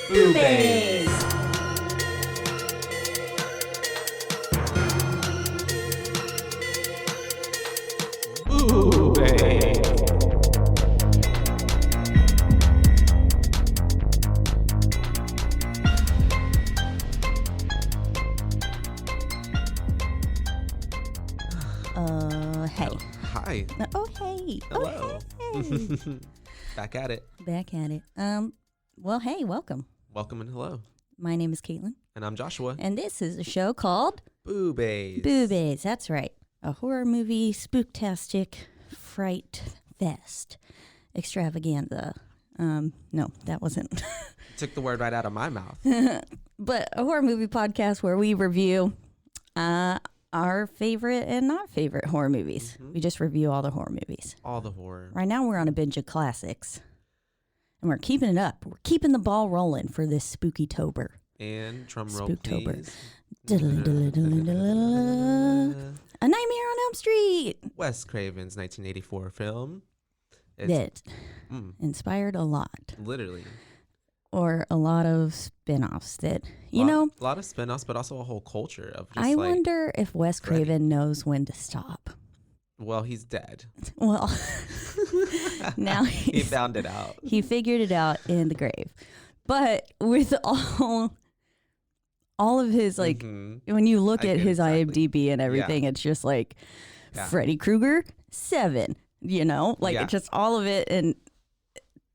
Boobies! Hey. Hi. Oh, hey. Hello. Oh, hey. Back at it. Back at it. Well, hey, welcome. Welcome and hello. My name is Caitlin, And I'm Joshua. and this is a show called Boobies. Boobies. That's right. A horror movie spooktastic fright fest extravaganza. No, that wasn't. Took the word right out of my mouth. But a horror movie podcast where we review our favorite and not favorite horror movies. Mhm. We just review all the horror movies. All the horror. Right now we're on a binge of classics. And we're keeping it up. We're keeping the ball rolling for this spooky-tober. And drum roll, Spooktober. please. A Nightmare on Elm Street. Wes Craven's 1984 film. That mm, inspired a lot. literally. Or a lot of spin-offs that, A lot of spin-offs, but also a whole culture of just I wonder if Wes Freddy. Craven knows when to stop. Well, he's dead. Well, now He found it out. he figured it out in the grave. But with all of his, like, Mhm. when you look I at get his exactly. IMDb and everything, it's just like Yeah. Freddy Krueger, 7, like Yeah. it's just all of it. And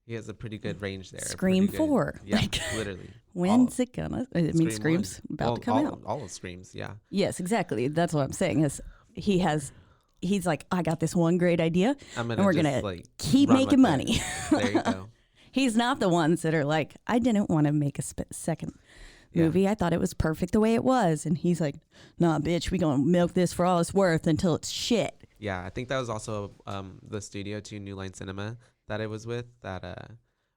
He has a pretty good range there. Scream Pretty good- 4. Yeah, Like, literally. when's it gonna? I mean, Scream Scream's 1. about to come all, out. All of Screams, yeah. Yes, exactly. That's what I'm saying. Is he's like, I got this one great idea, I'm gonna and we're just, gonna like, keep run making with money. it. There you go. He's not the ones that are like, I didn't want to make a second Yeah. movie. I thought it was perfect the way it was. And he's like, nah, bitch, we gonna milk this for all it's worth until it's shit. Yeah, I think that was also the studio to New Line Cinema that it was with that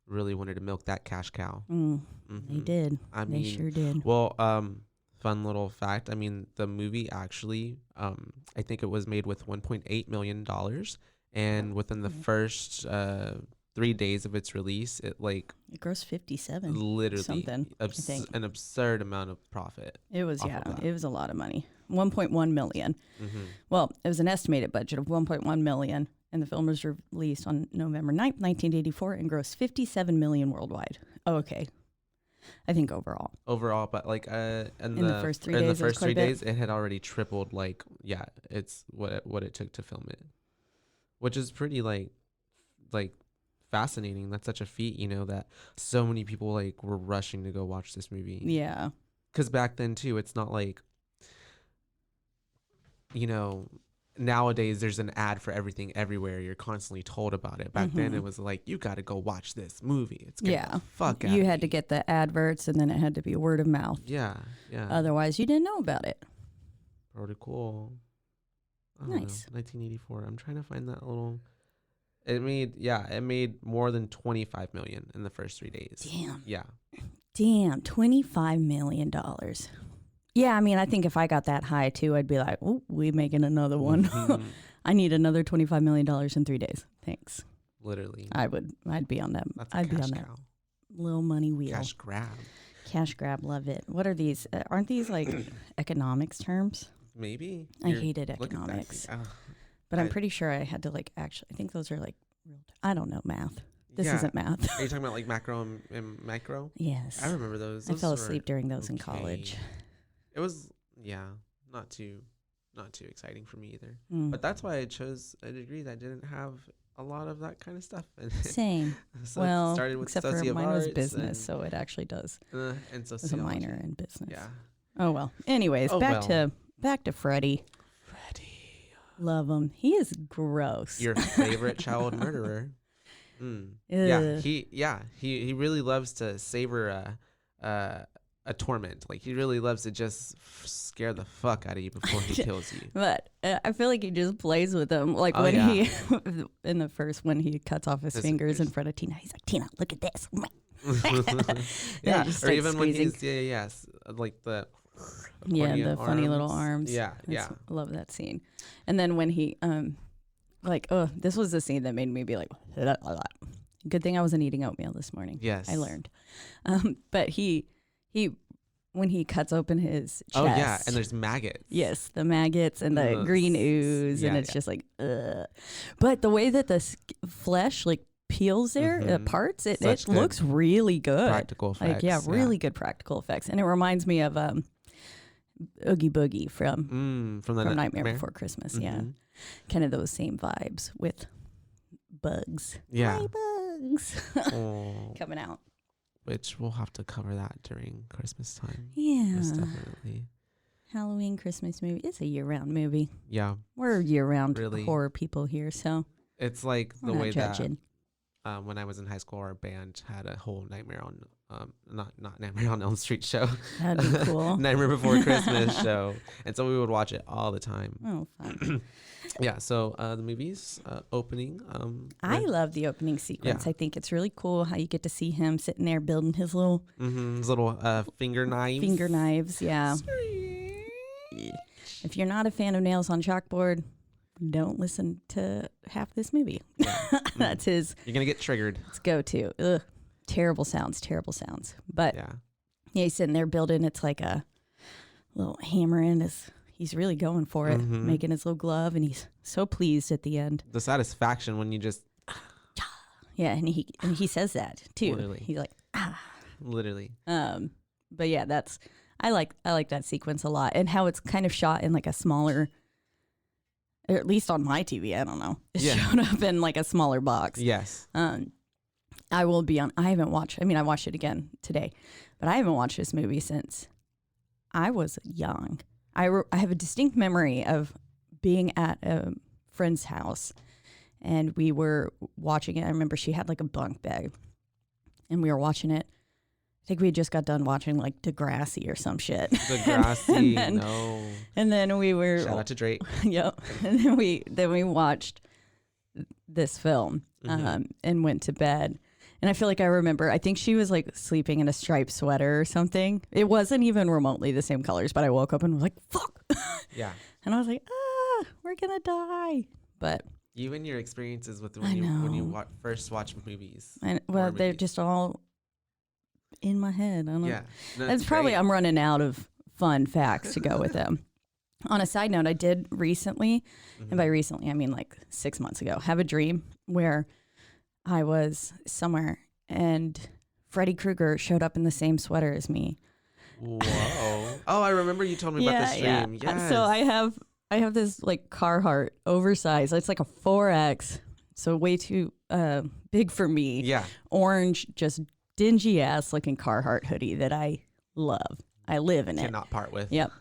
really wanted to milk that cash cow. They Mhm. did. I They mean, sure did. Well, fun little fact. I mean, the movie actually, I think it was made with $1.8 million, and within the first 3 days of its release, it It grossed 57. literally something, I think. an absurd amount of profit. It was, off yeah, of that. it was a lot of money. 1.1 million. Mm-hmm. Well, it was an estimated budget of 1.1 million, and the film was released on November 9th, 1984, and grossed 57 million worldwide. Oh, okay. I think overall. Overall, but like in the first 3 in days, the it was first quite a 3 bit. days, it had already tripled. Like, yeah, it's what it took to film it, which is pretty like fascinating. That's such a feat, that so many people like were rushing to go watch this movie. Yeah. Because back then too, it's not like nowadays there's an ad for everything everywhere. You're constantly told about it. Back then Mhm. it was like, you got to go watch this movie. It's getting Yeah. the fuck out You of had to me. get the adverts, and then it had to be word of mouth. Yeah. Otherwise, you didn't know about it. Pretty cool. I don't Nice. know, 1984. I'm trying to find that little. It made more than 25 million in the first 3 days. Damn. Yeah. Damn, $25 million. Yeah, I mean, I think if I got that high too, I'd be like, oh, we making another one. Mhm. I need another $25 million in 3 days. Thanks. Literally. I'd be on that. That's a I'd be cash on that cow. little money wheel. Cash grab. Cash grab, love it. What are these? Aren't these like economics terms? Maybe. I hated Look at that. economics, Ugh. but I'm I- pretty sure I had to I think those are like real. I don't know math. This Yeah. isn't math. Are you talking about like macro and micro? Yes. I remember those. I Those fell were asleep during those in college. okay. It was, not too exciting for me either. Mm. But that's why I chose a degree that didn't have a lot of that kind of stuff. Same. So Well, it started with except for socio mine was arts business, and, so it actually does. and It was a sociology. minor in business. Yeah. Oh well. Anyways, Oh, back well. to Freddy. Freddie. Love him. He is gross. Your favorite child murderer. Mm. Yeah, he really loves to savor a torment. Like, he really loves to just scare the fuck out of you before he kills you. But I feel like he just plays with them. Like Oh, when yeah. he, in the first, when he cuts off his His fingers in fingers. front of Tina, he's like, Tina, look at this. Yeah, just or starts even when squeezing. he's yes, like the Yeah, accordion the funny little arms. Yeah, That's- yeah. I love that scene. And then when he, this was the scene that made me be like, Good thing I wasn't eating oatmeal this morning. Yes. I learned. But he when he cuts open his chest. Oh, yeah. And there's maggots. Yes, the maggots and the green ooze. And it's just like, ugh. But the way that the flesh like peels there, parts, it looks really good. Practical effects. Like, yeah, really good practical effects. And it reminds me of Oogie Boogie from Nightmare Before Christmas. Yeah. Kind of those same vibes with bugs. Yeah. Hi, bugs. Coming out. Which we'll have to cover that during Christmas time. Yeah. Most definitely. Halloween, Christmas movie. It's a year-round movie. Yeah. We're year-round horror people here, so. It's like the way judging. that when I was in high school, our band had a whole Nightmare on, not Nightmare on Elm Street show. That'd be cool. Nightmare Before Christmas show. And so we would watch it all the time. Oh, fun. Yeah, so the movie's opening. I love the opening sequence. Yeah. I think it's really cool how you get to see him sitting there building his little... his little finger knives. Finger knives, yeah. If you're not a fan of nails on chalkboard, don't listen to half this movie. Yeah. That's his... You're going to get triggered. Let's go to. Ugh. Terrible sounds. But yeah, he's sitting there building. It's like a little hammer in his... He's really going for it, making his little glove, and he's so pleased at the end. The satisfaction when you just... Yeah, and he says that, too. Literally. He's like, ah. Literally. But yeah, I like that sequence a lot, and how it's kind of shot in like a smaller... Or at least on my TV, I don't know. It showed up in like a smaller box. Yes. I will be on... I haven't watched... I mean, I watched it again today, but I haven't watched this movie since I was young. I have a distinct memory of being at a friend's house, and we were watching it. I remember she had like a bunk bed, and we were watching it. I think we had just got done watching like Degrassi or some shit. Degrassi, And then we were... Shout out to Drake. Yep. And then we watched this film and went to bed. And I feel like I remember, I think she was like sleeping in a striped sweater or something. It wasn't even remotely the same colors, but I woke up and was like, fuck. Yeah. And I was like, we're going to die. But even your experiences with when you first watch movies. Well, they're just all in my head. I don't know. Yeah. No, that's probably, great. I'm running out of fun facts to go with them. On a side note, I did recently, and by recently, I mean like 6 months ago, have a dream where I was somewhere and Freddy Krueger showed up in the same sweater as me. Whoa. Oh, I remember you told me about this dream. Yeah. Yes. So I have this like Carhartt oversized. It's like a 4X. So way too big for me. Yeah. Orange, just dingy ass looking Carhartt hoodie that I love. I live in it. Cannot part with. Yep.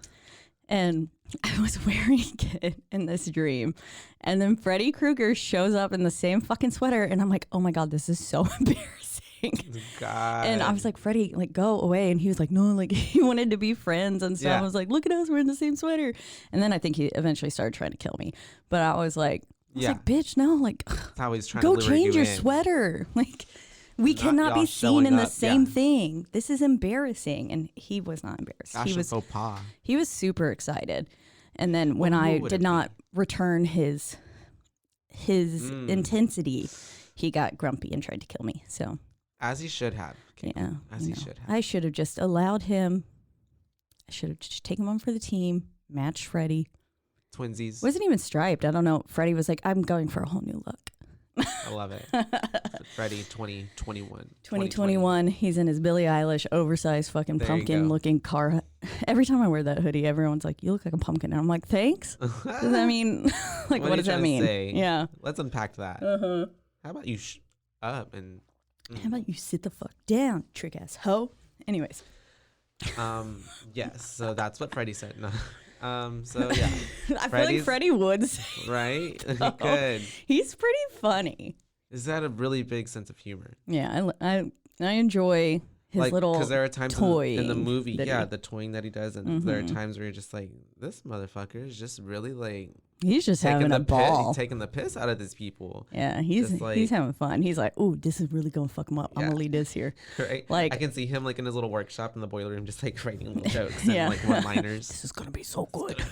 And I was wearing it in this dream. And then Freddy Krueger shows up in the same fucking sweater. And I'm like, oh my God, this is so embarrassing. God. And I was like, Freddy, like, go away. And he was like, no, like, he wanted to be friends and stuff. Yeah. I was like, look at us, we're in the same sweater. And then I think he eventually started trying to kill me. But I was like, bitch, no, like, that's how he's trying go to change your sweater. Like, we cannot be seen in the same thing. This is embarrassing. And he was not embarrassed. Faux pas. He was super excited. And then when I did not return his intensity, he got grumpy and tried to kill me. So as he should have. Yeah. As he should have. I should have just allowed him. I should have just taken him on for the team, matched Freddy. Twinsies. Wasn't even striped. I don't know. Freddy was like, I'm going for a whole new look. I love it. Freddy 2021. 2021. He's in his Billie Eilish oversized fucking pumpkin looking car. Every time I wear that hoodie, everyone's like, you look like a pumpkin. And I'm like, thanks? Does that mean, like, what does that mean? Yeah. Let's unpack that. How about you up and... How about you sit the fuck down, trick ass hoe? Anyways. Yes. So that's what Freddy said. No. So yeah, I feel like Freddy would say right. He could. He's pretty funny. Is that a really big sense of humor? Yeah, I enjoy his little because there are times toy in the movie, the toying that he does, and there are times where you're just like, this motherfucker is just really like he's just having a ball, he's taking the piss out of these people. Yeah, he's having fun. He's like, ooh, this is really gonna fuck him up. I'm gonna lead this here. Right. Like I can see him like in his little workshop in the boiler room, just like writing little jokes and like one-liners. This is gonna be so good.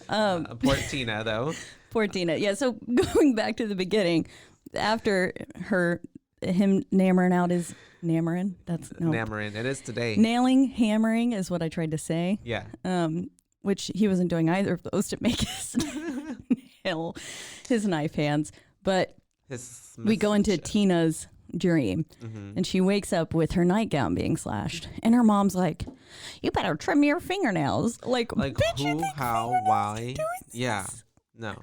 Poor Tina though. Poor Tina. Yeah. So going back to the beginning, after him nammering. It is today. Hammering is what I tried to say. Yeah. Which he wasn't doing either of those to make his knife hands. But we go into Tina's dream, and she wakes up with her nightgown being slashed, and her mom's like, "You better trim your fingernails." Like who, how, why? Yeah, no.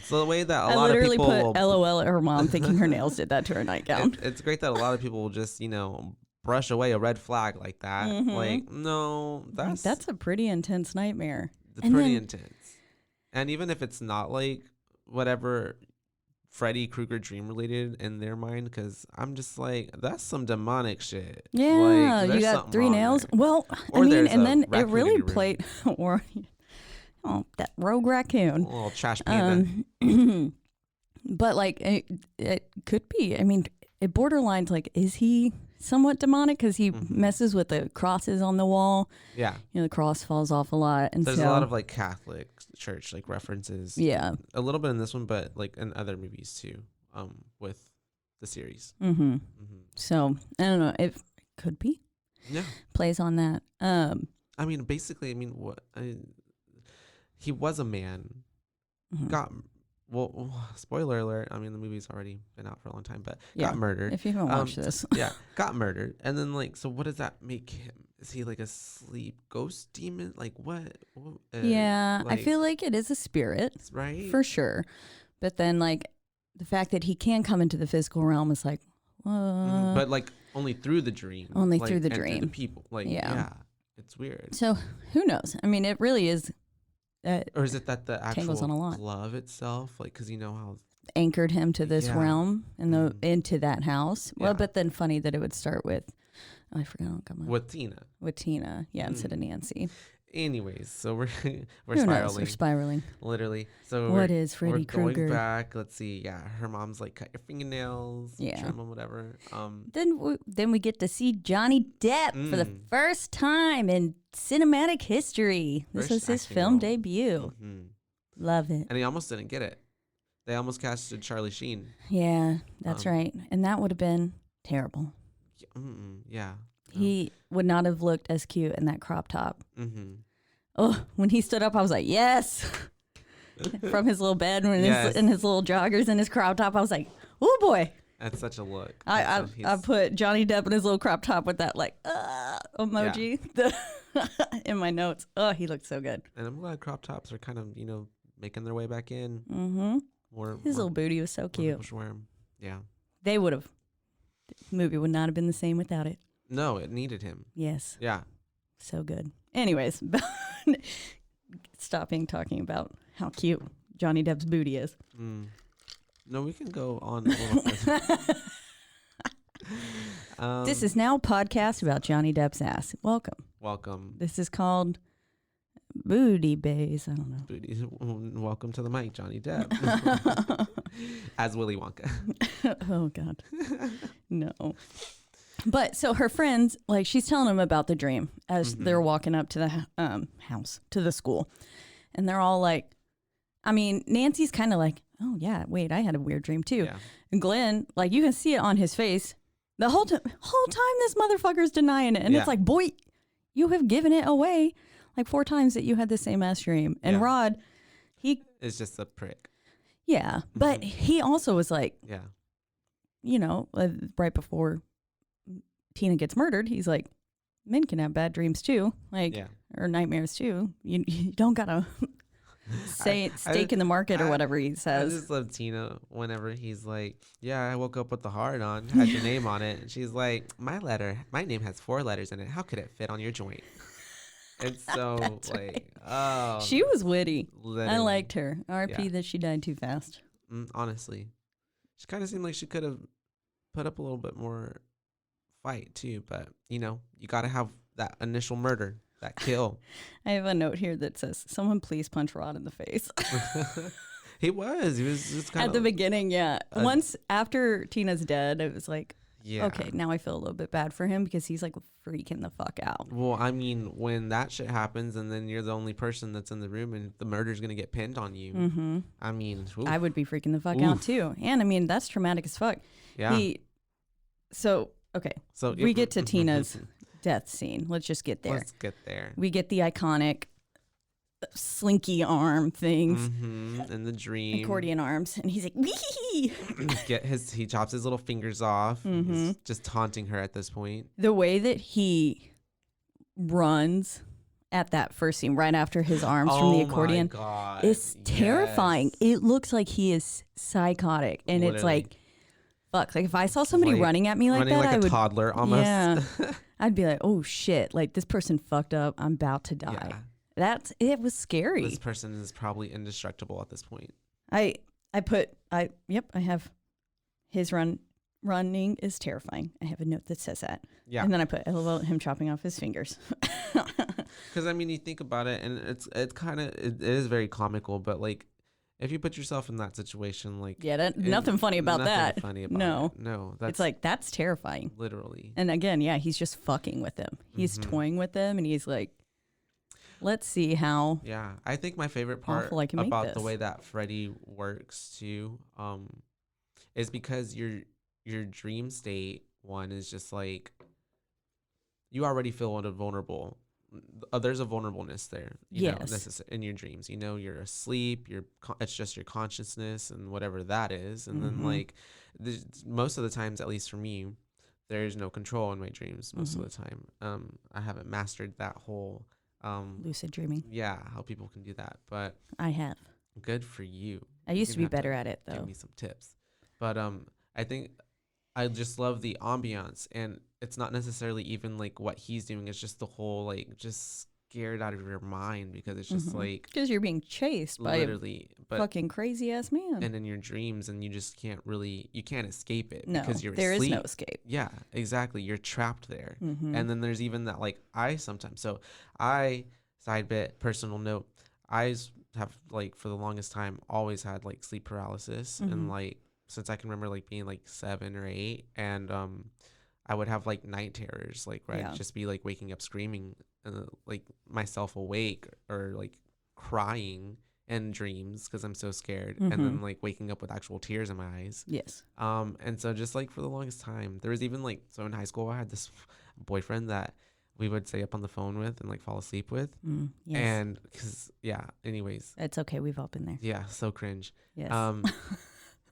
So the way that a I lot of literally people put LOL at her mom, thinking her nails did that to her nightgown. It's great that a lot of people will just brush away a red flag like that. Like, no, that's a pretty intense nightmare. It's pretty intense. And even if it's not like whatever Freddy Krueger dream related in their mind, because I'm just like, that's some demonic shit. Yeah, like, you got 3 nails. There. Well, I mean, and then it really played, or that rogue raccoon, a little trash panda. But like, it could be. I mean, it borderlines like, is he somewhat demonic because he messes with the crosses on the wall? Yeah, the cross falls off a lot, and there's a lot of like Catholic church like references. Yeah, a little bit in this one, but like in other movies too. With the series. So I don't know. It could be. Yeah, plays on that. I mean, basically, he was a man. Got. Well, spoiler alert. I mean, the movie's already been out for a long time, but got murdered. If you haven't watched this. Yeah, got murdered. And then, like, so what does that make him? Is he like a sleep ghost demon? Like, what? Yeah, I feel like it is a spirit. Right? For sure. But then, like, the fact that he can come into the physical realm is like, but, like, only through the dream. Only through the dream. Through the people. Like, yeah, it's weird. So, who knows? I mean, it really is... or is it that the actual on a lot. glove itself, like, because you know how anchored him to this realm and into that house? Well, but then funny that it would start with, I forgot. With Tina. With Tina, instead of Nancy. Anyways, so we're Who spiraling. Knows? We're spiraling. Literally. So what is Freddy Krueger? Going back. Let's see. Yeah, her mom's like, cut your fingernails, trim them, whatever. Then we get to see Johnny Depp for the first time in cinematic history. This was his film debut. Love it. And he almost didn't get it. They almost casted Charlie Sheen. Yeah, that's right. And that would have been terrible. Yeah. He would not have looked as cute in that crop top. Oh, when he stood up, I was like, yes. From his little bed and his little joggers and his crop top, I was like, oh boy. That's such a look. I put Johnny Depp in his little crop top with that like emoji in my notes. Oh, he looked so good. And I'm glad crop tops are kind of, making their way back in. His little booty was so cute. Yeah. They would have. The movie would not have been the same without it. No, it needed him. Yes. Yeah. So good. Anyways, stopping talking about how cute Johnny Depp's booty is. No, we can go on a little further. This is now a podcast about Johnny Depp's ass. Welcome. This is called Booty Bays. I don't know. Booties. Welcome to the mic, Johnny Depp. As Willy Wonka. Oh, God. No. But so her friends, like, she's telling them about the dream as they're walking up to the house, to the school. And they're all like, I mean, Nancy's kind of like, oh, yeah, wait, I had a weird dream too. Yeah. And Glenn, like, you can see it on his face. The whole time this motherfucker's denying it. And it's like, boy, you have given it away like 4 times that you had the same ass dream. And Rod, he is just a prick. Yeah. But he also was like, right before Tina gets murdered, he's like, men can have bad dreams too, or nightmares too. You don't gotta stake in the market or whatever he says. I just love Tina whenever he's like, yeah, I woke up with the heart on, had your name on it, and she's like, my name has 4 letters in it. How could it fit on your joint? It's so like, right. Oh, she was witty. Literally. I liked her. RP that she died too fast. Honestly, she kind of seemed like she could have put up a little bit more fight too, but you got to have that initial murder, that kill. I have a note here that says, someone please punch Rod in the face. He was just kind of at the beginning. Once after Tina's dead, it was like, Yeah. Okay, now I feel a little bit bad for him because he's like freaking the fuck out. Well, I mean, when that shit happens and then you're the only person that's in the room and the murder's going to get pinned on you. Mm-hmm. I mean, oof. I would be freaking the fuck out too. And I mean, that's traumatic as fuck. Yeah. So we get to mm-hmm, Tina's death scene. Let's just get there. Let's get there. We get the iconic slinky arm things. Mm-hmm. In the dream. Accordion arms. And he's like, wee! He chops his little fingers off. Mm-hmm. He's just taunting her at this point. The way that he runs at that first scene, right after his arms from the accordion, is terrifying. It looks like he is psychotic. And Literally. It's like, fuck. Like if I saw somebody running at me like that, like I would. a toddler almost. Yeah. I'd be like, oh shit. Like this person fucked up. I'm about to die. Yeah. It was scary. This person is probably indestructible at this point. I have his running is terrifying. I have a note that says that. Yeah. And then I put him chopping off his fingers. Because I mean, you think about it, and it's kind of it is very comical, but like if you put yourself in that situation, like nothing funny about that. No, it's like that's terrifying. Literally. And again, he's just fucking with him. He's toying with him, and he's like, let's see how. Yeah, I think my favorite part about the way that Freddy works too, is because your dream state one is just like you already feel vulnerable. There's a vulnerableness there, you know, in your dreams. You know, you're asleep. It's just your consciousness and whatever that is. And then like most of the times, at least for me, there is no control in my dreams most of the time. I haven't mastered that whole lucid dreaming. Yeah, how people can do that, but I have. Good for you. I used to be better at it though. Give me some tips. But I think I just love the ambiance, and it's not necessarily even like what he's doing. It's just the whole like just scared out of your mind because it's just like because you're being chased by a fucking crazy ass man, and in your dreams, and you just can't escape it because you're there asleep. Is no escape. Yeah, exactly. You're trapped there. And then there's even that like side bit personal note, I have like for the longest time always had like sleep paralysis and like since I can remember like being like 7 or 8, and I would have like night terrors, like where I'd just be like waking up screaming like myself awake or like crying in dreams because I'm so scared, and then like waking up with actual tears in my eyes. Yes. And so just like for the longest time, there was even like in high school I had this boyfriend that we would stay up on the phone with and like fall asleep with. Yes. And because anyways, it's okay, we've all been there. Yeah, so cringe. Yes.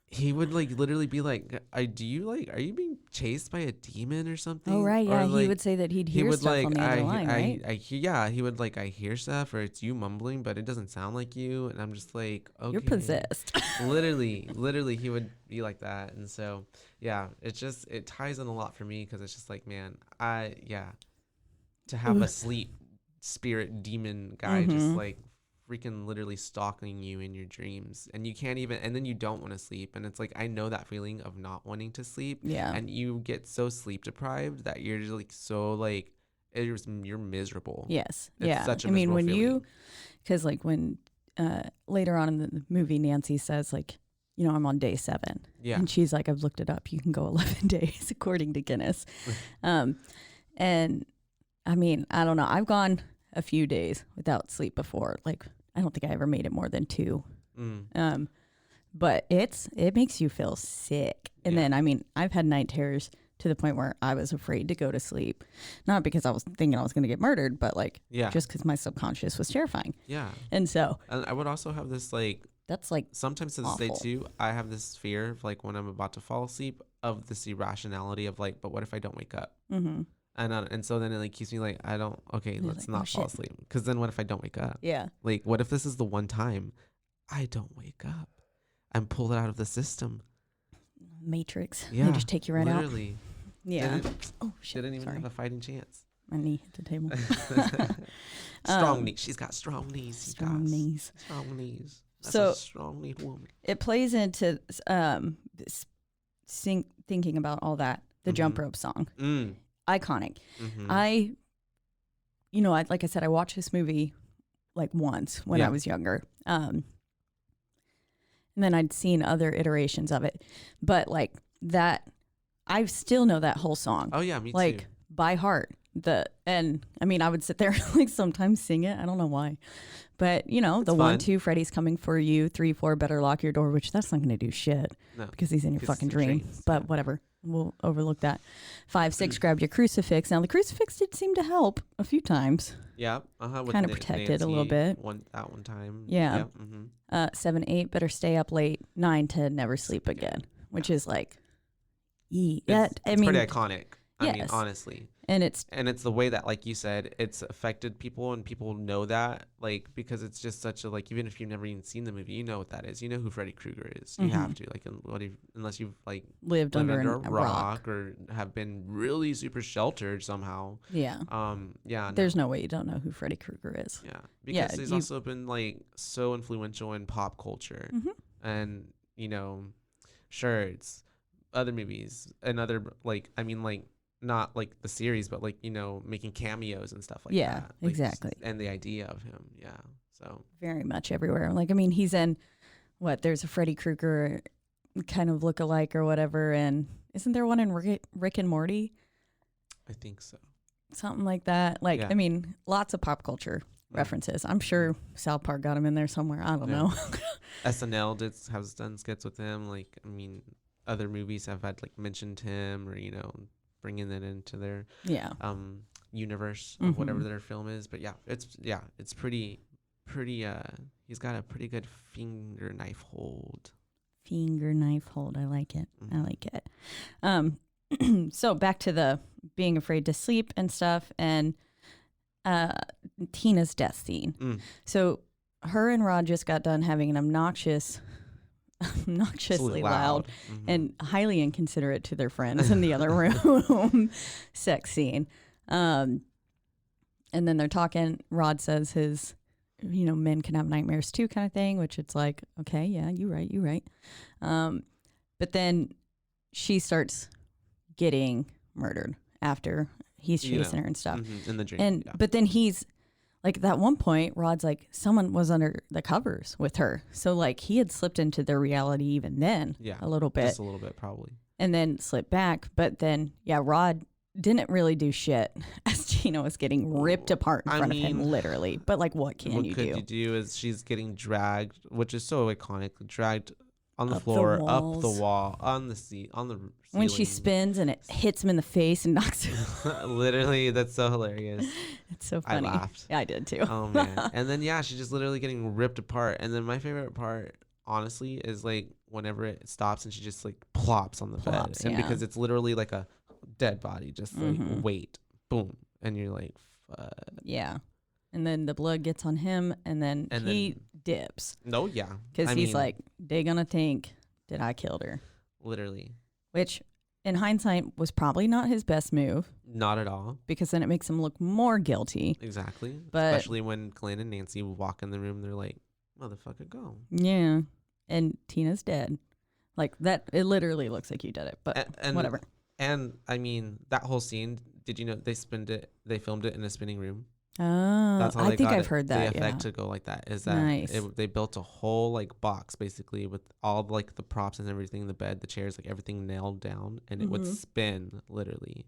He would like literally be like, are you being chased by a demon or something? Oh right, yeah. Or, like, he would say that he'd hear stuff like, on the other line, right? He would like, I hear stuff, or it's you mumbling, but it doesn't sound like you. And I'm just like, okay. You're possessed. literally he would be like that. And so, yeah, it ties in a lot for me because it's just like, man, to have a sleep spirit demon guy just like freaking literally stalking you in your dreams, and you can't even, and then you don't want to sleep, and it's like I know that feeling of not wanting to sleep, and you get so sleep deprived that you're just like so like you're miserable. Yes. It's such a miserable when feeling. because like when later on in the movie Nancy says like, you know, I'm on day 7, and she's like, I've looked it up, you can go 11 days according to Guinness. And I mean, I don't know, I've gone a few days without sleep before. Like, I don't think I ever made it more than 2. But it makes you feel sick. And then, I mean, I've had night terrors to the point where I was afraid to go to sleep. Not because I was thinking I was going to get murdered, but like, just because my subconscious was terrifying. Yeah. And so. And I would also have this like. That's like sometimes to this day too, I have this fear of like when I'm about to fall asleep of this irrationality of like, but what if I don't wake up? And so then it like keeps me like, let's not fall asleep. Because then what if I don't wake up? Yeah. Like, what if this is the one time I don't wake up? I'm pulled out of the system. Matrix. Yeah. They just take you right out. Literally. Yeah. Didn't even have a fighting chance. My knee hit the table. Strong knees. She's got strong knees. Strong knees. Strong knees. That's so a strong-kneed woman. It plays into thinking about all that. The jump rope song. Iconic. Like I said, I watched this movie like once when I was younger. And then I'd seen other iterations of it. But like that I still know that whole song. Oh yeah, me like, too. By heart. And I mean, I would sit there like sometimes sing it. I don't know why. But, you know, It's the fun. 1, 2, Freddy's coming for you, 3, 4, better lock your door, which that's not going to do shit because he's in your fucking dream. Dreams, but whatever. We'll overlook that. 5, 6, grabbed your crucifix. Now, the crucifix did seem to help a few times. Yeah. Kind of protected a little bit. One time. Yeah. Yep. Mm-hmm. 7, 8, better stay up late. 9, 10, never sleep again, which is like, It's pretty iconic. I mean, Yes. honestly. And it's the way that, like you said, it's affected people, and people know that, like, because it's just such a, like, even if you've never even seen the movie, you know what that is. You know who Freddy Krueger is. You have to, like, unless you've, like, lived under a rock. rock or have been really super sheltered somehow. Yeah. Yeah. There's no way you don't know who Freddy Krueger is. Yeah. Because he's also been, like, so influential in pop culture. And, you know, sure, it's other movies and other, like, I mean, like, not like the series, but like, you know, making cameos and stuff like that. Yeah, Like, exactly. And the idea of him. Yeah. So very much everywhere. Like, I mean, he's in there's a Freddy Krueger kind of look-alike or whatever. And isn't there one in Rick and Morty? I think so. Something like that. Like, Yeah. I mean, lots of pop culture references. I'm sure South Park got him in there somewhere. I don't know. SNL has done skits with him. Like, I mean, other movies have had, like, mentioned him, or, you know, bringing it into their universe of whatever their film is. But it's pretty he's got a pretty good finger knife hold. I like it. So back to the being afraid to sleep and stuff, and Tina's death scene. So her and Rod just got done having an obnoxiously loud and highly inconsiderate to their friends in the other room sex scene. And then they're talking. Rod says his, you know, men can have nightmares too kind of thing, which it's like, okay, yeah, you right. But then she starts getting murdered after he's chasing her and stuff. In the dream. And but then he's like, at one point, Rod's like, someone was under the covers with her. So, like, he had slipped into their reality even then, a little bit. Just a little bit, probably. And then slipped back. But then, Rod didn't really do shit as Tina was getting ripped apart in front of him, literally. But, like, what can you do? What could you do is she's getting dragged, which is so iconic, dragged on the floor, up the wall, on the seat, on the ceiling. When she spins and it hits him in the face and knocks him. Literally, that's so hilarious. It's so funny. I laughed. Yeah, I did too. Oh, man. And then, she's just literally getting ripped apart. And then my favorite part, honestly, is, like, whenever it stops and she just, like, plops on the bed. And because it's literally like a dead body, just, like, weight. Boom. And you're like, fuck. Yeah. And then the blood gets on him, and then he dips. No, yeah. Because he's like, they gonna think that I killed her. Literally. Which, in hindsight, was probably not his best move. Not at all. Because then it makes him look more guilty. Exactly. But, especially when Glenn and Nancy walk in the room, they're like, motherfucker, go. Yeah. And Tina's dead. Like, that, it literally looks like you did it, but whatever. And, I mean, that whole scene, did you know they filmed it in a spinning room? Oh, that's how I think I've heard that. The effect to go like that is that nice. They built a whole, like, box basically with all, like, the props and everything, the bed, the chairs, like, everything nailed down, and it would spin literally,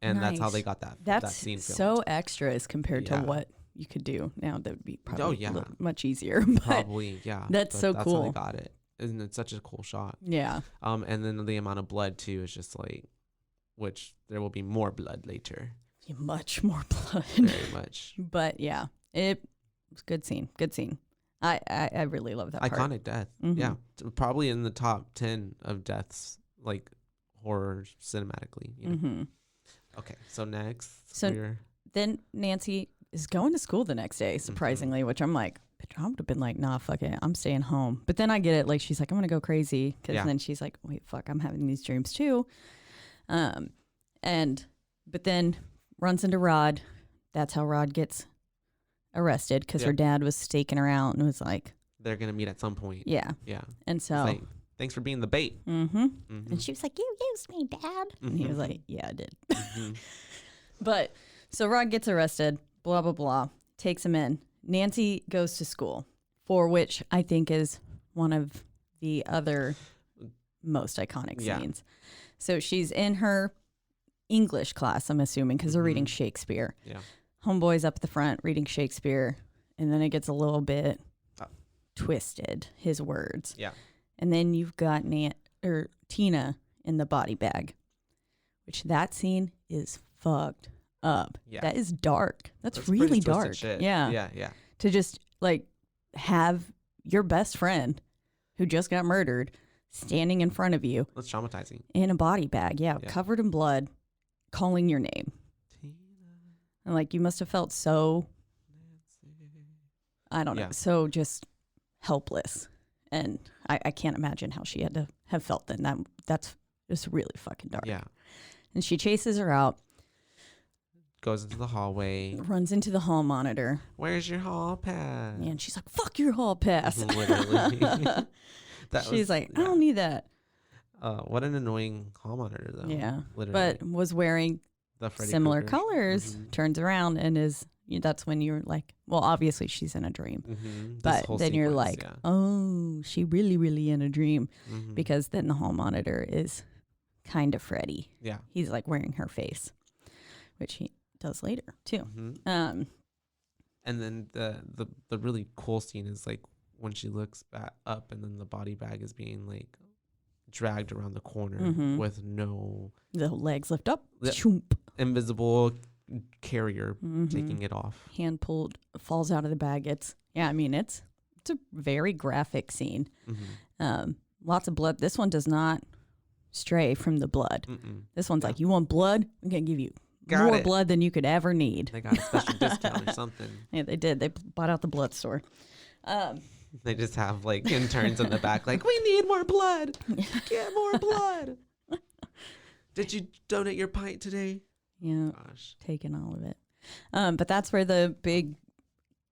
and that's how they got that scene filmed. So extra as compared to what you could do now. That would be probably much easier. Probably, yeah. That's so cool. How they got it, and it's such a cool shot. Yeah. And then the amount of blood too is just like, which there will be more blood later. Much more blood. Very much. But yeah, it was good scene. Good scene. I really love that part. Iconic death. Yeah. Probably in the top 10 of deaths, like, horror cinematically. You know? Okay. So next. Then Nancy is going to school the next day, surprisingly, which I'm like, I would have been like, nah, fuck it. I'm staying home. But then I get it. Like, she's like, I'm going to go crazy. Because then she's like, wait, fuck, I'm having these dreams too. But then runs into Rod. That's how Rod gets arrested, because her dad was staking her out and was like, they're going to meet at some point. Yeah. Yeah. And so, like, thanks for being the bait. And she was like, you used me, Dad. And he was like, yeah, I did. But so Rod gets arrested, blah, blah, blah, takes him in. Nancy goes to school, for which I think is one of the other most iconic scenes. So she's in her English class, I'm assuming, because they're reading Shakespeare. Yeah. Homeboy's up at the front reading Shakespeare, and then it gets a little bit twisted, his words. Yeah. And then you've got Tina in the body bag, which that scene is fucked up. Yeah. That is dark. That's really dark. Shit. Yeah. Yeah, yeah. To just like have your best friend who just got murdered standing in front of you. That's traumatizing. In a body bag, yeah, covered in blood, calling your name. Tina. And like you must have felt so, I don't know, so just helpless. And I can't imagine how she had to have felt then. That's just really fucking dark. Yeah. And she chases her out. Goes into the hallway. Runs into the hall monitor. Where's your hall pass? Yeah, and she's like, fuck your hall pass. Literally. She's like, I don't need that. What an annoying hall monitor, though. Yeah. Literally. But was wearing similar colors, turns around and that's when you're like, well, obviously she's in a dream. But then you're like, oh, she really, really in a dream. Because then the hall monitor is kind of Freddy. Yeah. He's like wearing her face, which he does later too. And then the really cool scene is like when she looks back up and then the body bag is being like dragged around the corner with the legs lift up, invisible carrier taking it off, hand pulled, falls out of the bag. It's a very graphic scene. Lots of blood. This one does not stray from the blood. This one's like, you want blood? I'm gonna give you more blood than you could ever need. They got a special discount or something. Yeah, they did. They bought out the blood store. They just have like interns in the back like, we need more blood. Get more blood. Did you donate your pint today? Yeah. Gosh. Taking all of it. But that's where the big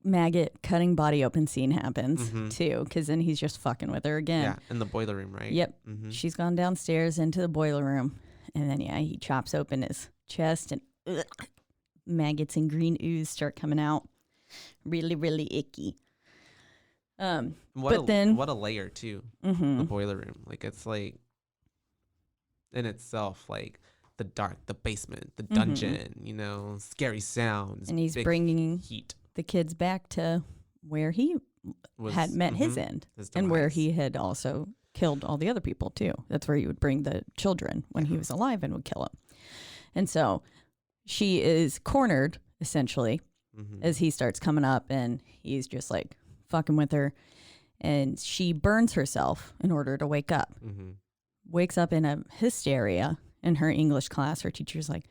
maggot cutting body open scene happens too, because then he's just fucking with her again. Yeah, in the boiler room, right? Yep. She's gone downstairs into the boiler room, and then he chops open his chest and maggots and green ooze start coming out. Really, really icky. What a layer too. The boiler room, like it's like in itself like the dark, the basement, the dungeon, scary sounds, and he's bringing heat the kids back to where he had met his end, and where he had also killed all the other people too. That's where he would bring the children when he was alive and would kill them. And so she is cornered essentially as he starts coming up, and he's just like fucking with her, and she burns herself in order to wake up. Wakes up in a hysteria in her English class. Her teacher's like,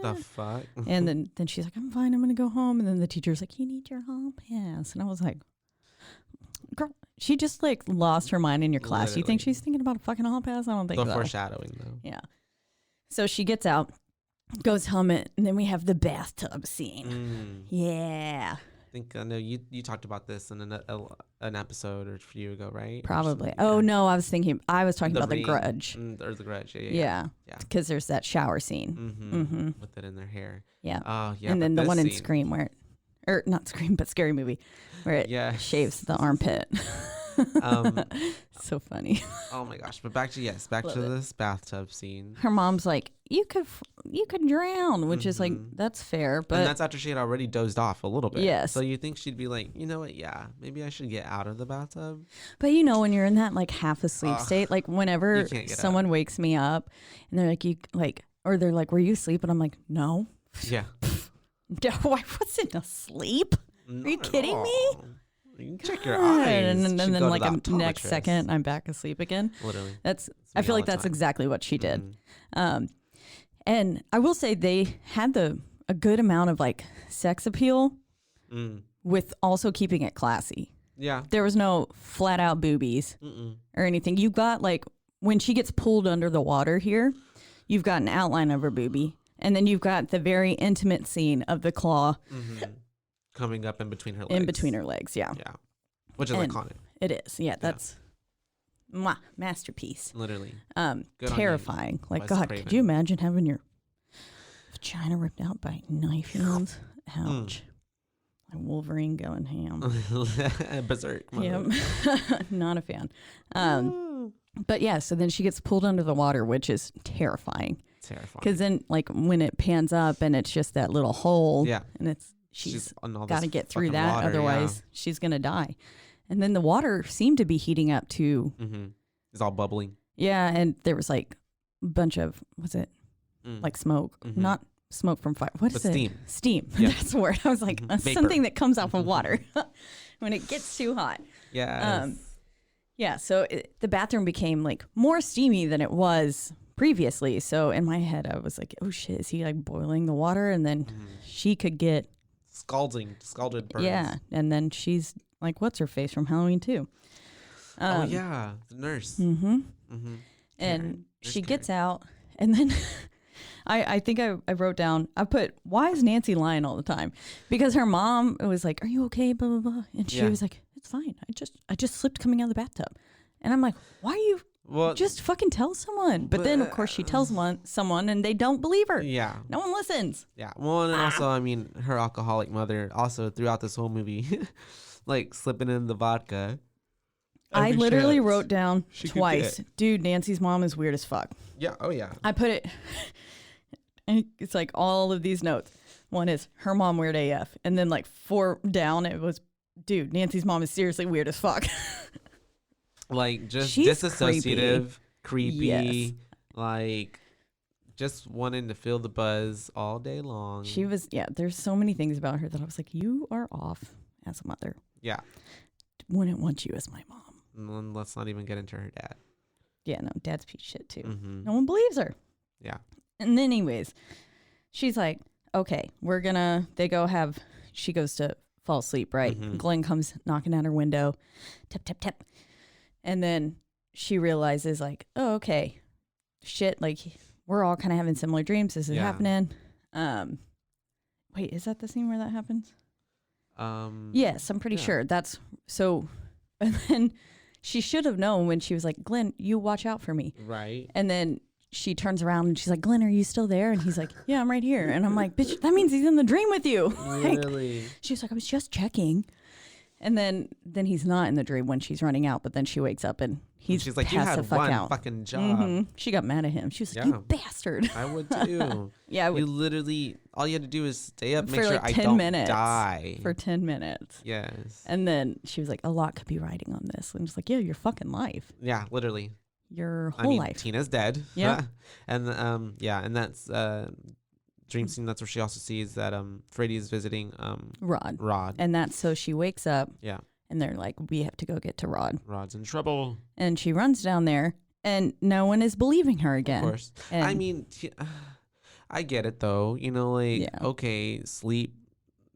the fuck? And then she's like, I'm fine, I'm gonna go home. And then the teacher's like, you need your hall pass. And I was like, girl, she just like lost her mind in your class. Literally. You think she's thinking about a fucking hall pass? I don't think so. The foreshadowing though. Yeah. So she gets out, goes home, and then we have the bathtub scene. Yeah. I think I know you talked about this in an episode or a few ago, right? Probably. Oh no, I was talking about The Grudge. Or The Grudge, yeah. Because there's that shower scene with it in their hair. Yeah. Oh yeah. And then the one in Scream or not Scream, but Scary Movie, where it shaves the armpit. So funny. Oh my gosh! But back to this bathtub scene. Her mom's like, you could drown, which is like, that's fair, but and that's after she had already dozed off a little bit. Yes. So you think she'd be like, you know what? Yeah, maybe I should get out of the bathtub. But when you're in that like half asleep state, like whenever someone wakes me up and they're like, or they're like, were you asleep? And I'm like, no. Yeah. I wasn't asleep. Are you kidding me? You can check your eyes. And then like next second, I'm back asleep again. Literally. I feel like that's exactly what she did. And I will say they had a good amount of like sex appeal with also keeping it classy. Yeah. There was no flat out boobies or anything. You got like when she gets pulled under the water here, you've got an outline of her boobie. And then you've got the very intimate scene of the claw coming up in between her legs. In between her legs, yeah. Yeah. Which is iconic. It is. Yeah, that's masterpiece. Literally. Terrifying. Like, God, could you imagine having your vagina ripped out by knife hands? Ouch. Wolverine going ham. Berserk. Yep. Not a fan. But yeah, so then she gets pulled under the water, which is terrifying. Because then, like, when it pans up and it's just that little hole, and she's got to get through that, water, otherwise she's gonna die. And then the water seemed to be heating up too. It's all bubbling. Yeah, and there was like a bunch of like smoke, not smoke from fire. What is it? Steam. Yeah. That's the word. I was like something that comes off of water when it gets too hot. Yeah. Yeah. So the bathroom became like more steamy than it was previously. So in my head, I was like, oh shit, is he like boiling the water? And then she could get scalded burns. Yeah. And then she's like, what's her face from Halloween 2? Oh yeah, the nurse. And she gets out, and then I think I wrote down, I put, why is Nancy lying all the time? Because her mom was like, are you okay? Blah, blah, blah. And she was like, it's fine. I just slipped coming out of the bathtub. And I'm like, why are you just fucking tell someone? But then, of course, she tells someone and they don't believe her. Yeah. No one listens. Yeah. Well, and also, I mean, her alcoholic mother also throughout this whole movie, like slipping in the vodka. I literally wrote down twice, dude, Nancy's mom is weird as fuck. Yeah. Oh, yeah. I put it, and it's like all of these notes. One is her mom weird AF. And then like 4 down, it was, dude, Nancy's mom is seriously weird as fuck. Like just disassociative, creepy, like just wanting to feel the buzz all day long. She was, there's so many things about her that I was like, you are off as a mother. Yeah. Wouldn't want you as my mom. And let's not even get into her dad. Yeah, no, dad's piece of shit too. No one believes her. Yeah. And then anyways, she's like, okay, she goes to fall asleep, right? Glenn comes knocking at her window, tap, tap, tap. And then she realizes like, oh, okay, shit, like we're all kind of having similar dreams. This is happening. Wait, is that the scene where that happens? Yes, I'm pretty sure. That's so. And then she should have known when she was like, Glenn, you watch out for me. Right. And then she turns around and she's like, Glenn, are you still there? And he's like, yeah, I'm right here. And I'm like, bitch, that means he's in the dream with you. Really? She's like, I was just checking. And then he's not in the dream when she's running out, but then she wakes up and she's like, you had one fucking job. She got mad at him. She was like, you bastard. I would too. Yeah, you literally, all you had to do is stay up, make sure like I don't die. For 10 minutes. Yes. And then she was like, a lot could be riding on this. And it's like, yeah, your fucking life. Yeah, literally. Your whole life. Tina's dead. Yeah. And and that's dream scene. That's where she also sees that Freddy is visiting Rod. And that's so she wakes up. Yeah. And they're like, we have to go get to Rod. Rod's in trouble. And she runs down there and no one is believing her again. Of course. And I mean, I get it though. You know, like, okay, sleep,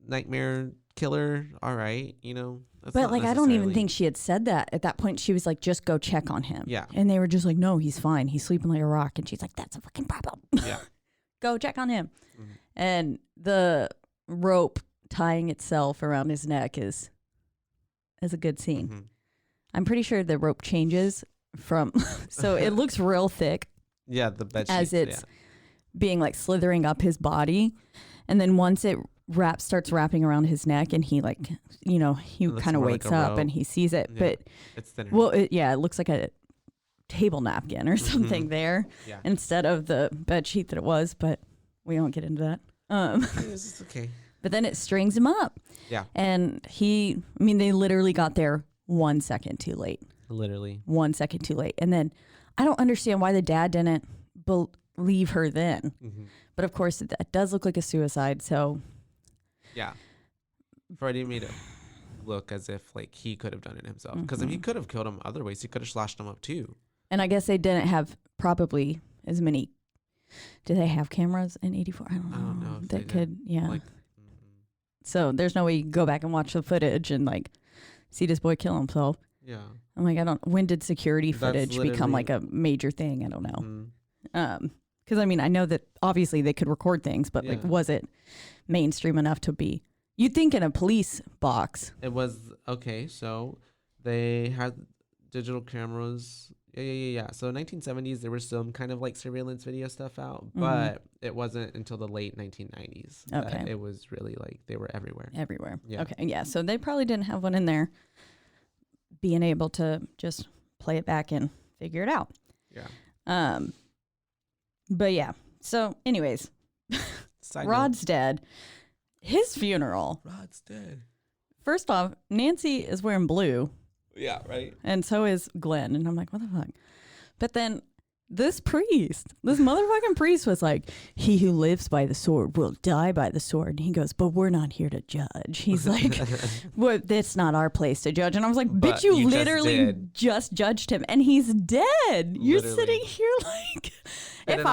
nightmare killer. All right. You know. But like, I don't even think she had said that. At that point, she was like, just go check on him. Yeah. And they were just like, no, he's fine. He's sleeping like a rock. And she's like, that's a fucking problem. Yeah. Go check on him. And the rope tying itself around his neck is a good scene. I'm pretty sure the rope changes from, so it looks real thick. Yeah, the bed sheets, as it's being like slithering up his body. And then once it starts wrapping around his neck and he like, you know, he kind of wakes up and he sees it. Yeah, but it's thinner. Well, it looks like a table napkin or something there instead of the bed sheet that it was, but we won't get into that. It's okay. But then it strings him up. Yeah. And they literally got there 1 second too late. Literally. 1 second too late. And then I don't understand why the dad didn't believe her then. But of course, that does look like a suicide. So. Yeah. Freddy made it look as if like he could have done it himself. Because if he could have killed him other ways, he could have slashed him up too. And I guess they didn't have probably as many. Do they have cameras in 84? I don't know. That could, like, so there's no way you can go back and watch the footage and like see this boy kill himself. Yeah. I'm like, when did security footage become like a major thing? I don't know. Because I mean, I know that obviously they could record things, but like, was it mainstream enough to be? You'd think in a police box. It was okay. So they had digital cameras. Yeah. So 1970s, there was some kind of like surveillance video stuff out, but it wasn't until the late 1990s that it was really like they were everywhere. Yeah. Okay. Yeah. So they probably didn't have one in there, being able to just play it back and figure it out. Yeah. But yeah. So, anyways, Rod's dead. His funeral. Rod's dead. First off, Nancy is wearing blue. Yeah, right. And so is Glenn. And I'm like, what the fuck? But then this motherfucking priest was like, he who lives by the sword will die by the sword. And he goes, but we're not here to judge. He's like, well, that's not our place to judge. And I was like, bitch, you literally just judged him and he's dead. You're sitting here like, if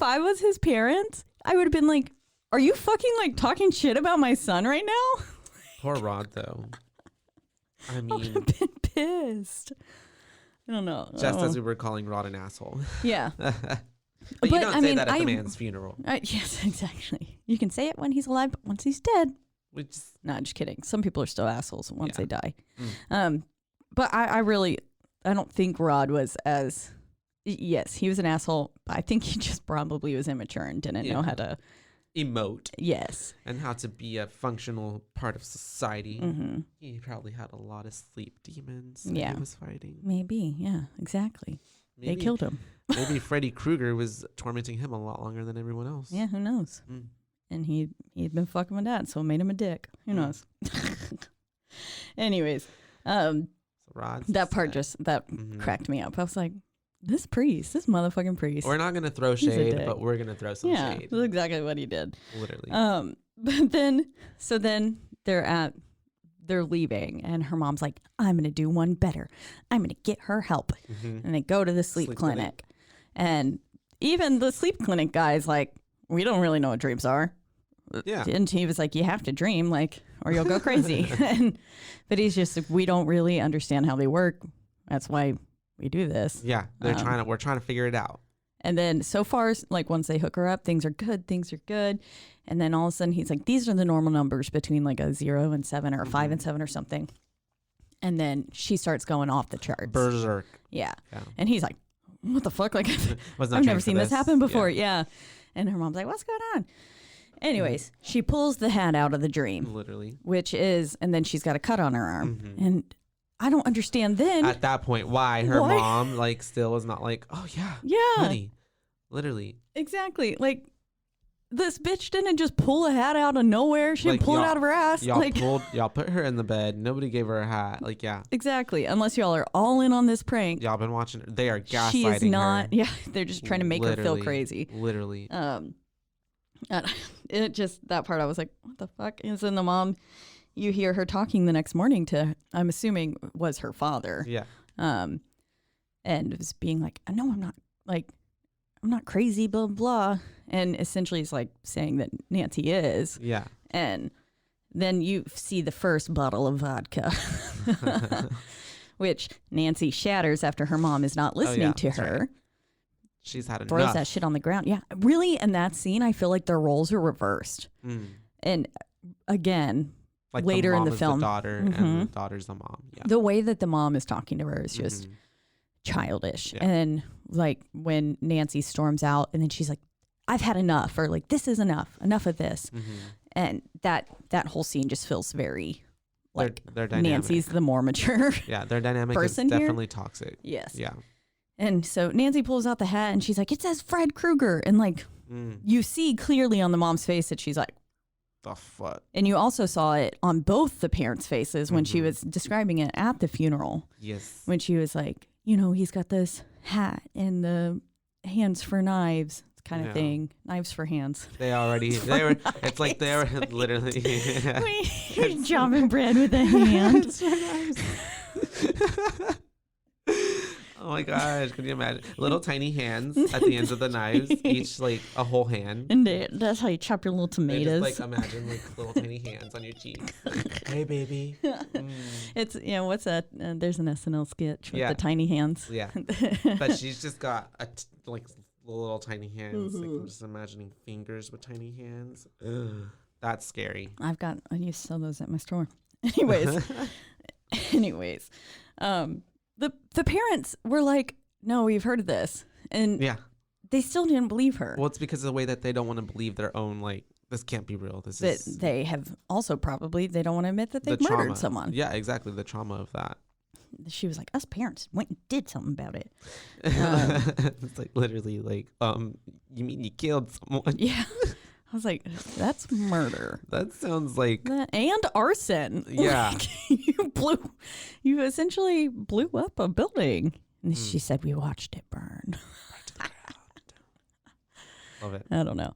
I was his parents, I would have been like, are you fucking like talking shit about my son right now? Poor Rod, though. I mean, I would have been pissed. I don't know. Just as we were calling Rod an asshole. Yeah. but you don't say that at the man's funeral. Yes, exactly. You can say it when he's alive, but once he's dead. No, just kidding. Some people are still assholes once they die. But I don't think Rod was as... Yes, he was an asshole, but I think he just probably was immature and didn't know how to... emote. Yes. And how to be a functional part of society. Mm-hmm. He probably had a lot of sleep demons that he was fighting. Maybe, yeah, exactly. They killed him. Maybe Freddy Krueger was tormenting him a lot longer than everyone else. Yeah, who knows? And he'd been fucking with Dad, so it made him a dick. Who knows? Anyways, so that part cracked me up. I was like, this motherfucking priest. We're not going to throw shade, but we're going to throw some shade. That's exactly what he did. Literally. But then they're leaving and her mom's like, I'm going to do one better. I'm going to get her help. And they go to the sleep clinic. And even the sleep clinic guy's like, we don't really know what dreams are. Yeah. And he was like, you have to dream or you'll go crazy. But he's just like, we don't really understand how they work. That's why we do this. Yeah, we're trying to figure it out. And then so far, like once they hook her up, things are good. And then all of a sudden he's like, these are the normal numbers between like a 0 and 7 or a 5 and 7 or something. And then she starts going off the charts. Berserk. Yeah. And he's like, what the fuck? Like, I've never seen this happen before. Yeah. And her mom's like, what's going on? Anyways, she pulls the hat out of the dream. Literally. And then she's got a cut on her arm. And I don't understand then. At that point, why her mom like still was not like, oh yeah, honey, literally. Exactly. Like this bitch didn't just pull a hat out of nowhere. She didn't pull it out of her ass. Y'all put her in the bed. Nobody gave her a hat. Like, yeah. Exactly. Unless y'all are all in on this prank. Y'all been watching her. They are gaslighting she is not, her. Yeah, they're just trying to make her feel crazy. Literally. It just, that part I was like, what the fuck? And then the mom, you hear her talking the next morning to, I'm assuming was her father. Yeah. And it was being like, no, I'm not crazy, blah, blah. And essentially it's like saying that Nancy is. Yeah. And then you see the first bottle of vodka, which Nancy shatters after her mom is not listening to her. Right. She's had enough. Throws that shit on the ground. Yeah. Really, in that scene, I feel like their roles are reversed. And again, like later in the film, the daughter and the daughter's the mom. Yeah. The way that the mom is talking to her is just childish. Yeah. And like when Nancy storms out and then she's like, I've had enough, or like, this is enough of this. And that whole scene just feels very like their Nancy's the more mature. Yeah. Their dynamic is definitely toxic. Yes. Yeah. And so Nancy pulls out the hat and she's like, it says Fred Krueger. And like, you see clearly on the mom's face that she's like, the fuck. And you also saw it on both the parents' faces when she was describing it at the funeral. Yes. When she was like, he's got this hat and the hands for knives kind of thing. Knives for hands. It's like they were literally. You're chopping bread with a hand. Oh my gosh, can you imagine? Little tiny hands at the ends of the knives, each like a whole hand. And that's how you chop your little tomatoes. Just, like imagine like little tiny hands on your cheeks. Like, hey baby. It's what's that? There's an SNL sketch with the tiny hands. Yeah, but she's just got like little tiny hands. Like I'm just imagining fingers with tiny hands. Ugh, that's scary. I used to sell those at my store. Anyways. The parents were like, no, we've heard of this. And they still didn't believe her. Well, it's because of the way that they don't want to believe their own, like, this can't be real. They have also probably, they don't want to admit that they've murdered someone. Yeah, exactly. The trauma of that. She was like, us parents went and did something about it. It's like literally like, you mean you killed someone? Yeah. I was like, that's murder. That sounds like... And arson. Yeah. Like, you essentially blew up a building. And she said, we watched it burn. Love it. I don't know.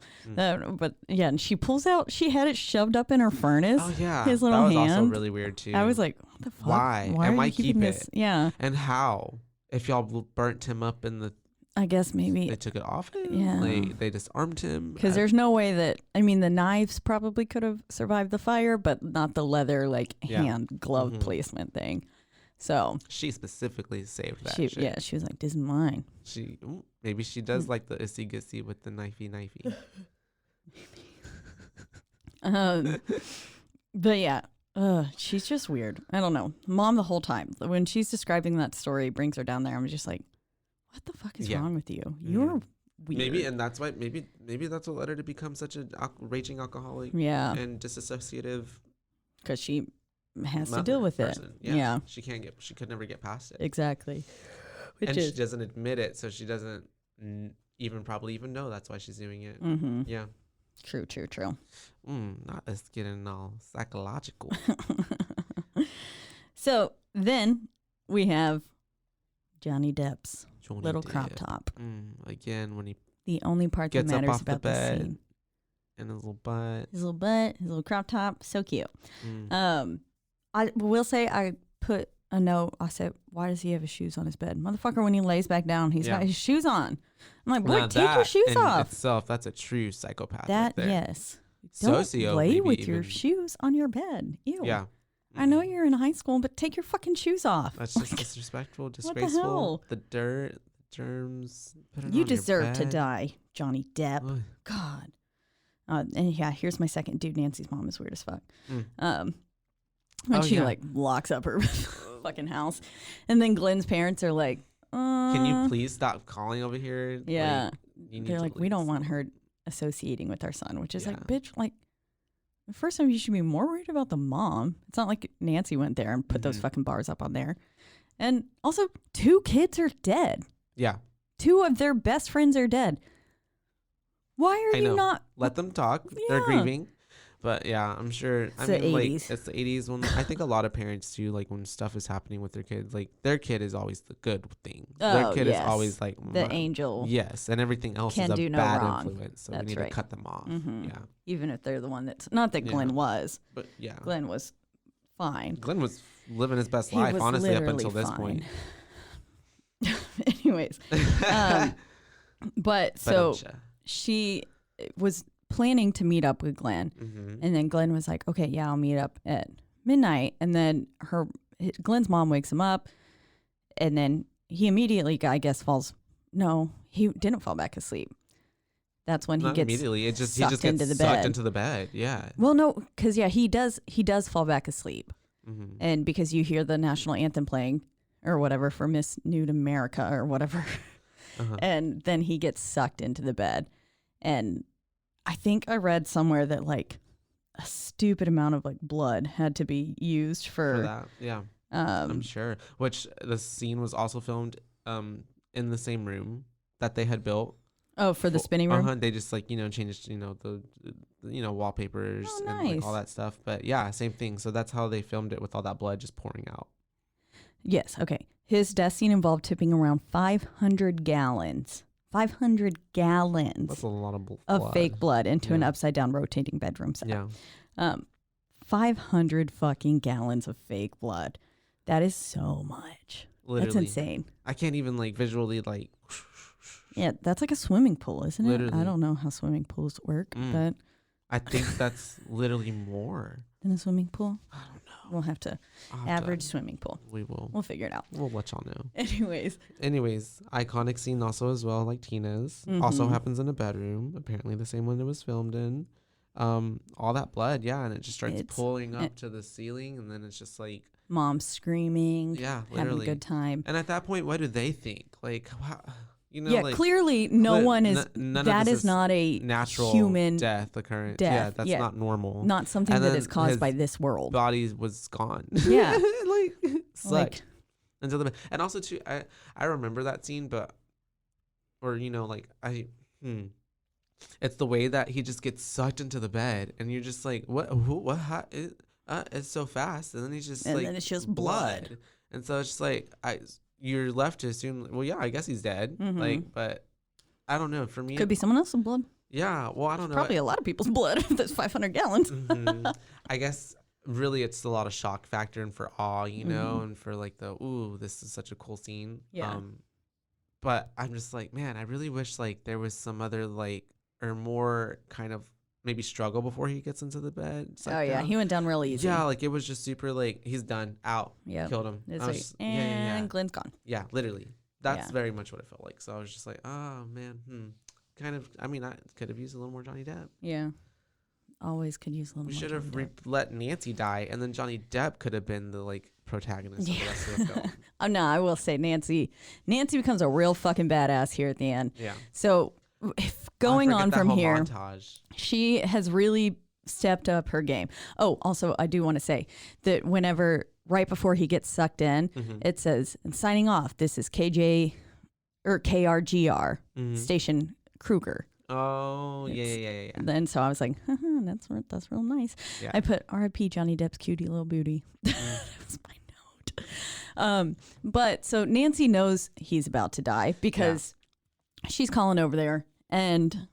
But yeah, and she pulls out, she had it shoved up in her furnace. Oh, yeah. His little hand. That was also really weird, too. I was like, what the fuck? Why and why keep this? it? Yeah. And how? If y'all burnt him up in the... I guess maybe. They took it off him? Yeah. Like, they disarmed him? Because there's no way that, I mean, the knives probably could have survived the fire, but not the leather, like, hand glove placement thing. So she specifically saved that shit. Yeah, she was like, this is mine. Maybe she does like the issy-gissy with the knifey. But yeah, she's just weird. I don't know. Mom the whole time. When she's describing that story, brings her down there, I'm just like, what the fuck is wrong with you? You're weird. Maybe, and that's why, maybe that's what led her to become such a raging alcoholic. Yeah. And disassociative. Because she has to deal with it. Yeah. She could never get past it. Exactly. She doesn't admit it, so she doesn't probably even know that's why she's doing it. Mm-hmm. Yeah. True. Not us getting all psychological. So then we have Johnny Depp's little crop top. Again, when he the only part that matters about the scene. And his little butt. His little crop top. So cute. I will say I put a note. I said, why does he have his shoes on his bed? Motherfucker, when he lays back down, he's got his shoes on. I'm like, boy, take your shoes off. Itself, that's a true psychopath. That, right there. Yes. Don't lay with your shoes on your bed. Ew. Yeah. I know you're in high school, but take your fucking shoes off. That's just disrespectful, disgraceful. What the hell? The dirt, the germs. You deserve to die, Johnny Depp. Ugh. God. And yeah, here's my second dude. Nancy's mom is weird as fuck. When she like locks up her fucking house, and then Glenn's parents are like, "Can you please stop calling over here?" Yeah, they're like, "We don't want her associating with our son," which is like, bitch, like. The first time you should be more worried about the mom. It's not like Nancy went there and put those fucking bars up on there. And also, 2 kids are dead. Yeah. 2 of their best friends are dead. Why are you not? Let them talk. Yeah. They're grieving. But yeah, I'm sure. It's the 80s. Like, it's the 80s when I think a lot of parents do, like when stuff is happening with their kids, like their kid is always the good thing. Their kid is always like the angel. Yes, and everything else is a bad influence. So we need to cut them off. Mm-hmm. Yeah. Even if they're the one that's not that Glenn was. But yeah. Glenn was fine. Glenn was living his best life, honestly, up until this point. Anyways. But so she was planning to meet up with Glenn, and then Glenn was like, okay, yeah, I'll meet up at midnight. And then Glenn's mom wakes him up, and then he immediately, I guess, he didn't fall back asleep. That's when he gets immediately. He just sucked gets into the sucked bed. Into the bed. Yeah. Well, no, because he does fall back asleep, and because you hear the national anthem playing or whatever for Miss Nude America or whatever, and then he gets sucked into the bed, and I think I read somewhere that like a stupid amount of like blood had to be used for that. Yeah. I'm sure. Which the scene was also filmed in the same room that they had built. Oh, for the spinning room? They just like, changed, the wallpapers nice. And like all that stuff. But yeah, same thing. So that's how they filmed it with all that blood just pouring out. Yes. Okay. His death scene involved tipping around 500 gallons. 500 gallons. That's a lot of blood. Of fake blood into an upside down rotating bedroom set. Yeah. 500 fucking gallons of fake blood. That is so much. Literally. That's insane. I can't even like visually like. Yeah, that's like a swimming pool, isn't literally. It? I don't know how swimming pools work, but I think that's literally more than a swimming pool. I don't know. We'll have to average swimming pool. We will. We'll figure it out. We'll let y'all know. Anyways, iconic scene also as well, like Tina's. Also happens in a bedroom. Apparently the same one it was filmed in. All that blood, and it just starts pulling up to the ceiling, and then it's just like Mom screaming. Yeah, literally. Having a good time. And at that point, what do they think? Like, wow, like, clearly no one is. That is not a natural human death occurrence. Yeah, that's not normal. Not something that is caused by this world. Body was gone. Yeah, sucked. Until the and also too, I remember that scene, it's the way that he just gets sucked into the bed, and you're just like, what? It's so fast, and then he's just and then it's just blood. And so it's just like you're left to assume, well, yeah, I guess he's dead. Like, but I don't know. For me, could be someone else's blood. Yeah, well, I don't know. Probably a lot of people's blood. If there's 500 gallons. I guess really it's a lot of shock factor and for awe, and for like this is such a cool scene. Yeah. But I'm just like, man, I really wish like there was some other like or more kind of maybe struggle before he gets into the bed. He went down real easy. Yeah, like it was just super like he's done, out, killed him. And Glenn's gone. Yeah, literally. That's very much what it felt like. So I was just like, oh man, kind of. I mean, I could have used a little more Johnny Depp. Yeah, always could use a little. We more should have let Nancy die, and then Johnny Depp could have been the like protagonist of the rest of the film. No, I will say Nancy becomes a real fucking badass here at the end. Yeah. So going on from here, montage. She has really stepped up her game. Oh, also, I do want to say that right before he gets sucked in, it says, signing off, this is KJ or KRGR, Station Kruger. Oh, yeah. Then so I was like, that's real nice. Yeah. I put R.I.P. Johnny Depp's cutie little booty. That was my note. But so Nancy knows he's about to die because she's calling over there, and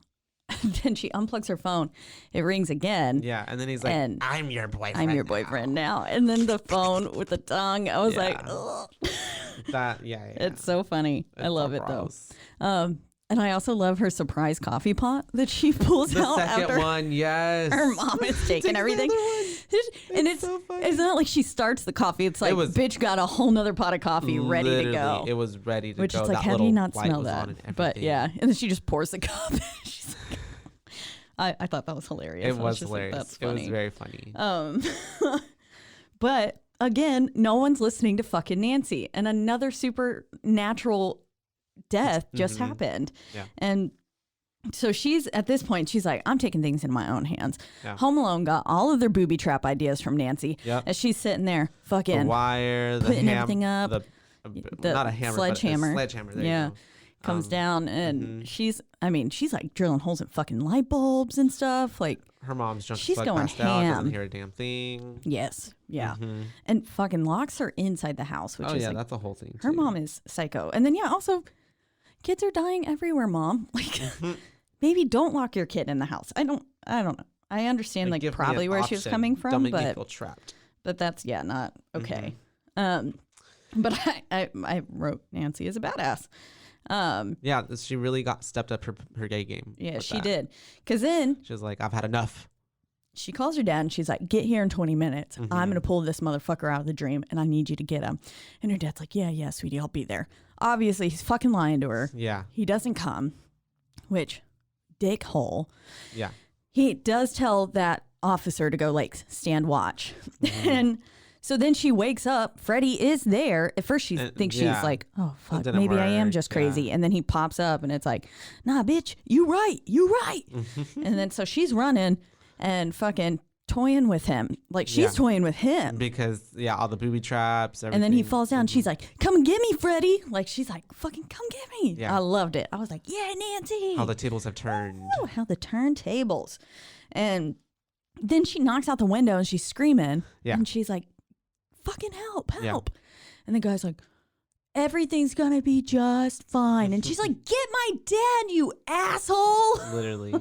then she unplugs her phone. It rings again. Yeah, and then he's like, I'm your boyfriend. I'm your boyfriend now. And then the phone with the tongue. I was like, ugh. It's so funny. I love it gross. Though. And I also love her surprise coffee pot that she pulls out after the second one. Yes, her mom is taking everything. And it's so funny. It's not like she starts the coffee. It's like, bitch got a whole nother pot of coffee ready to go. It was ready to go. Which is like, how do you not smell that? But yeah, and then she just pours the cup. She's like, I thought that was hilarious. It was hilarious. Like, that's funny. It was very funny. But again, no one's listening to fucking Nancy, and another supernatural death just happened. Yeah. And so she's at this point, she's like, I'm taking things in my own hands. Yeah. Home Alone got all of their booby trap ideas from Nancy. Yep. As she's sitting there fucking the wire, putting everything up. The not a hammer, sledgehammer. But a sledgehammer. There you go. Comes down, and she's like drilling holes in fucking light bulbs and stuff. Like, her mom's drunk. She's going passed out, ham. doesn't hear a damn thing. Yes. Yeah. And fucking locks her inside the house, which is like, that's a whole thing. Her mom is psycho. And then also, kids are dying everywhere, Mom. Like, maybe don't lock your kid in the house. I don't know. I understand like probably where she was coming from, don't make me feel trapped. But that's not okay. But I wrote Nancy as a badass. She really stepped up her gay game. Yeah, she did. Because then she was like, I've had enough. She calls her dad and she's like, get here in 20 minutes. I'm going to pull this motherfucker out of the dream and I need you to get him. And her dad's like, yeah, sweetie, I'll be there. Obviously, he's fucking lying to her. Yeah. He doesn't come, which, dickhole. Yeah. He does tell that officer to go, like, stand watch. And so then she wakes up. Freddie is there. At first, she thinks she's like, oh, fuck, maybe I am just crazy. Yeah. And then he pops up and it's like, nah, bitch, you right. And then so she's running and fucking toying with him. Like, she's toying with him. Because, all the booby traps, everything. And then he falls down. She's like, come and get me, Freddie. Like, she's like, fucking come get me. Yeah. I loved it. I was like, yeah, Nancy. How the tables have turned. Oh, how the turntables. And then she knocks out the window and she's screaming. Yeah. And she's like, fucking help. Yeah. And the guy's like, everything's going to be just fine. And she's like, get my dad, you asshole. Literally.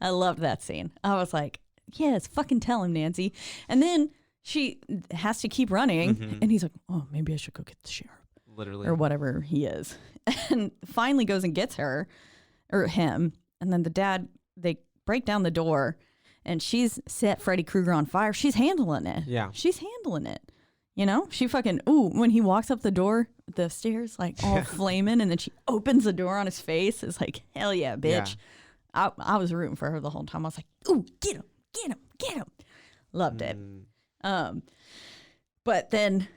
I loved that scene. I was like, yes, fucking tell him, Nancy. And then she has to keep running. And he's like, oh, maybe I should go get the sheriff. Literally. Or whatever he is. And finally goes and gets her or him. And then the dad, they break down the door and she's set Freddy Krueger on fire. She's handling it. Yeah. She's handling it. You know, she fucking, when he walks up the stairs, like all flaming, and then she opens the door on his face. It's like, hell yeah, bitch. Yeah. I was rooting for her the whole time. I was like, ooh, get him. Loved it. But then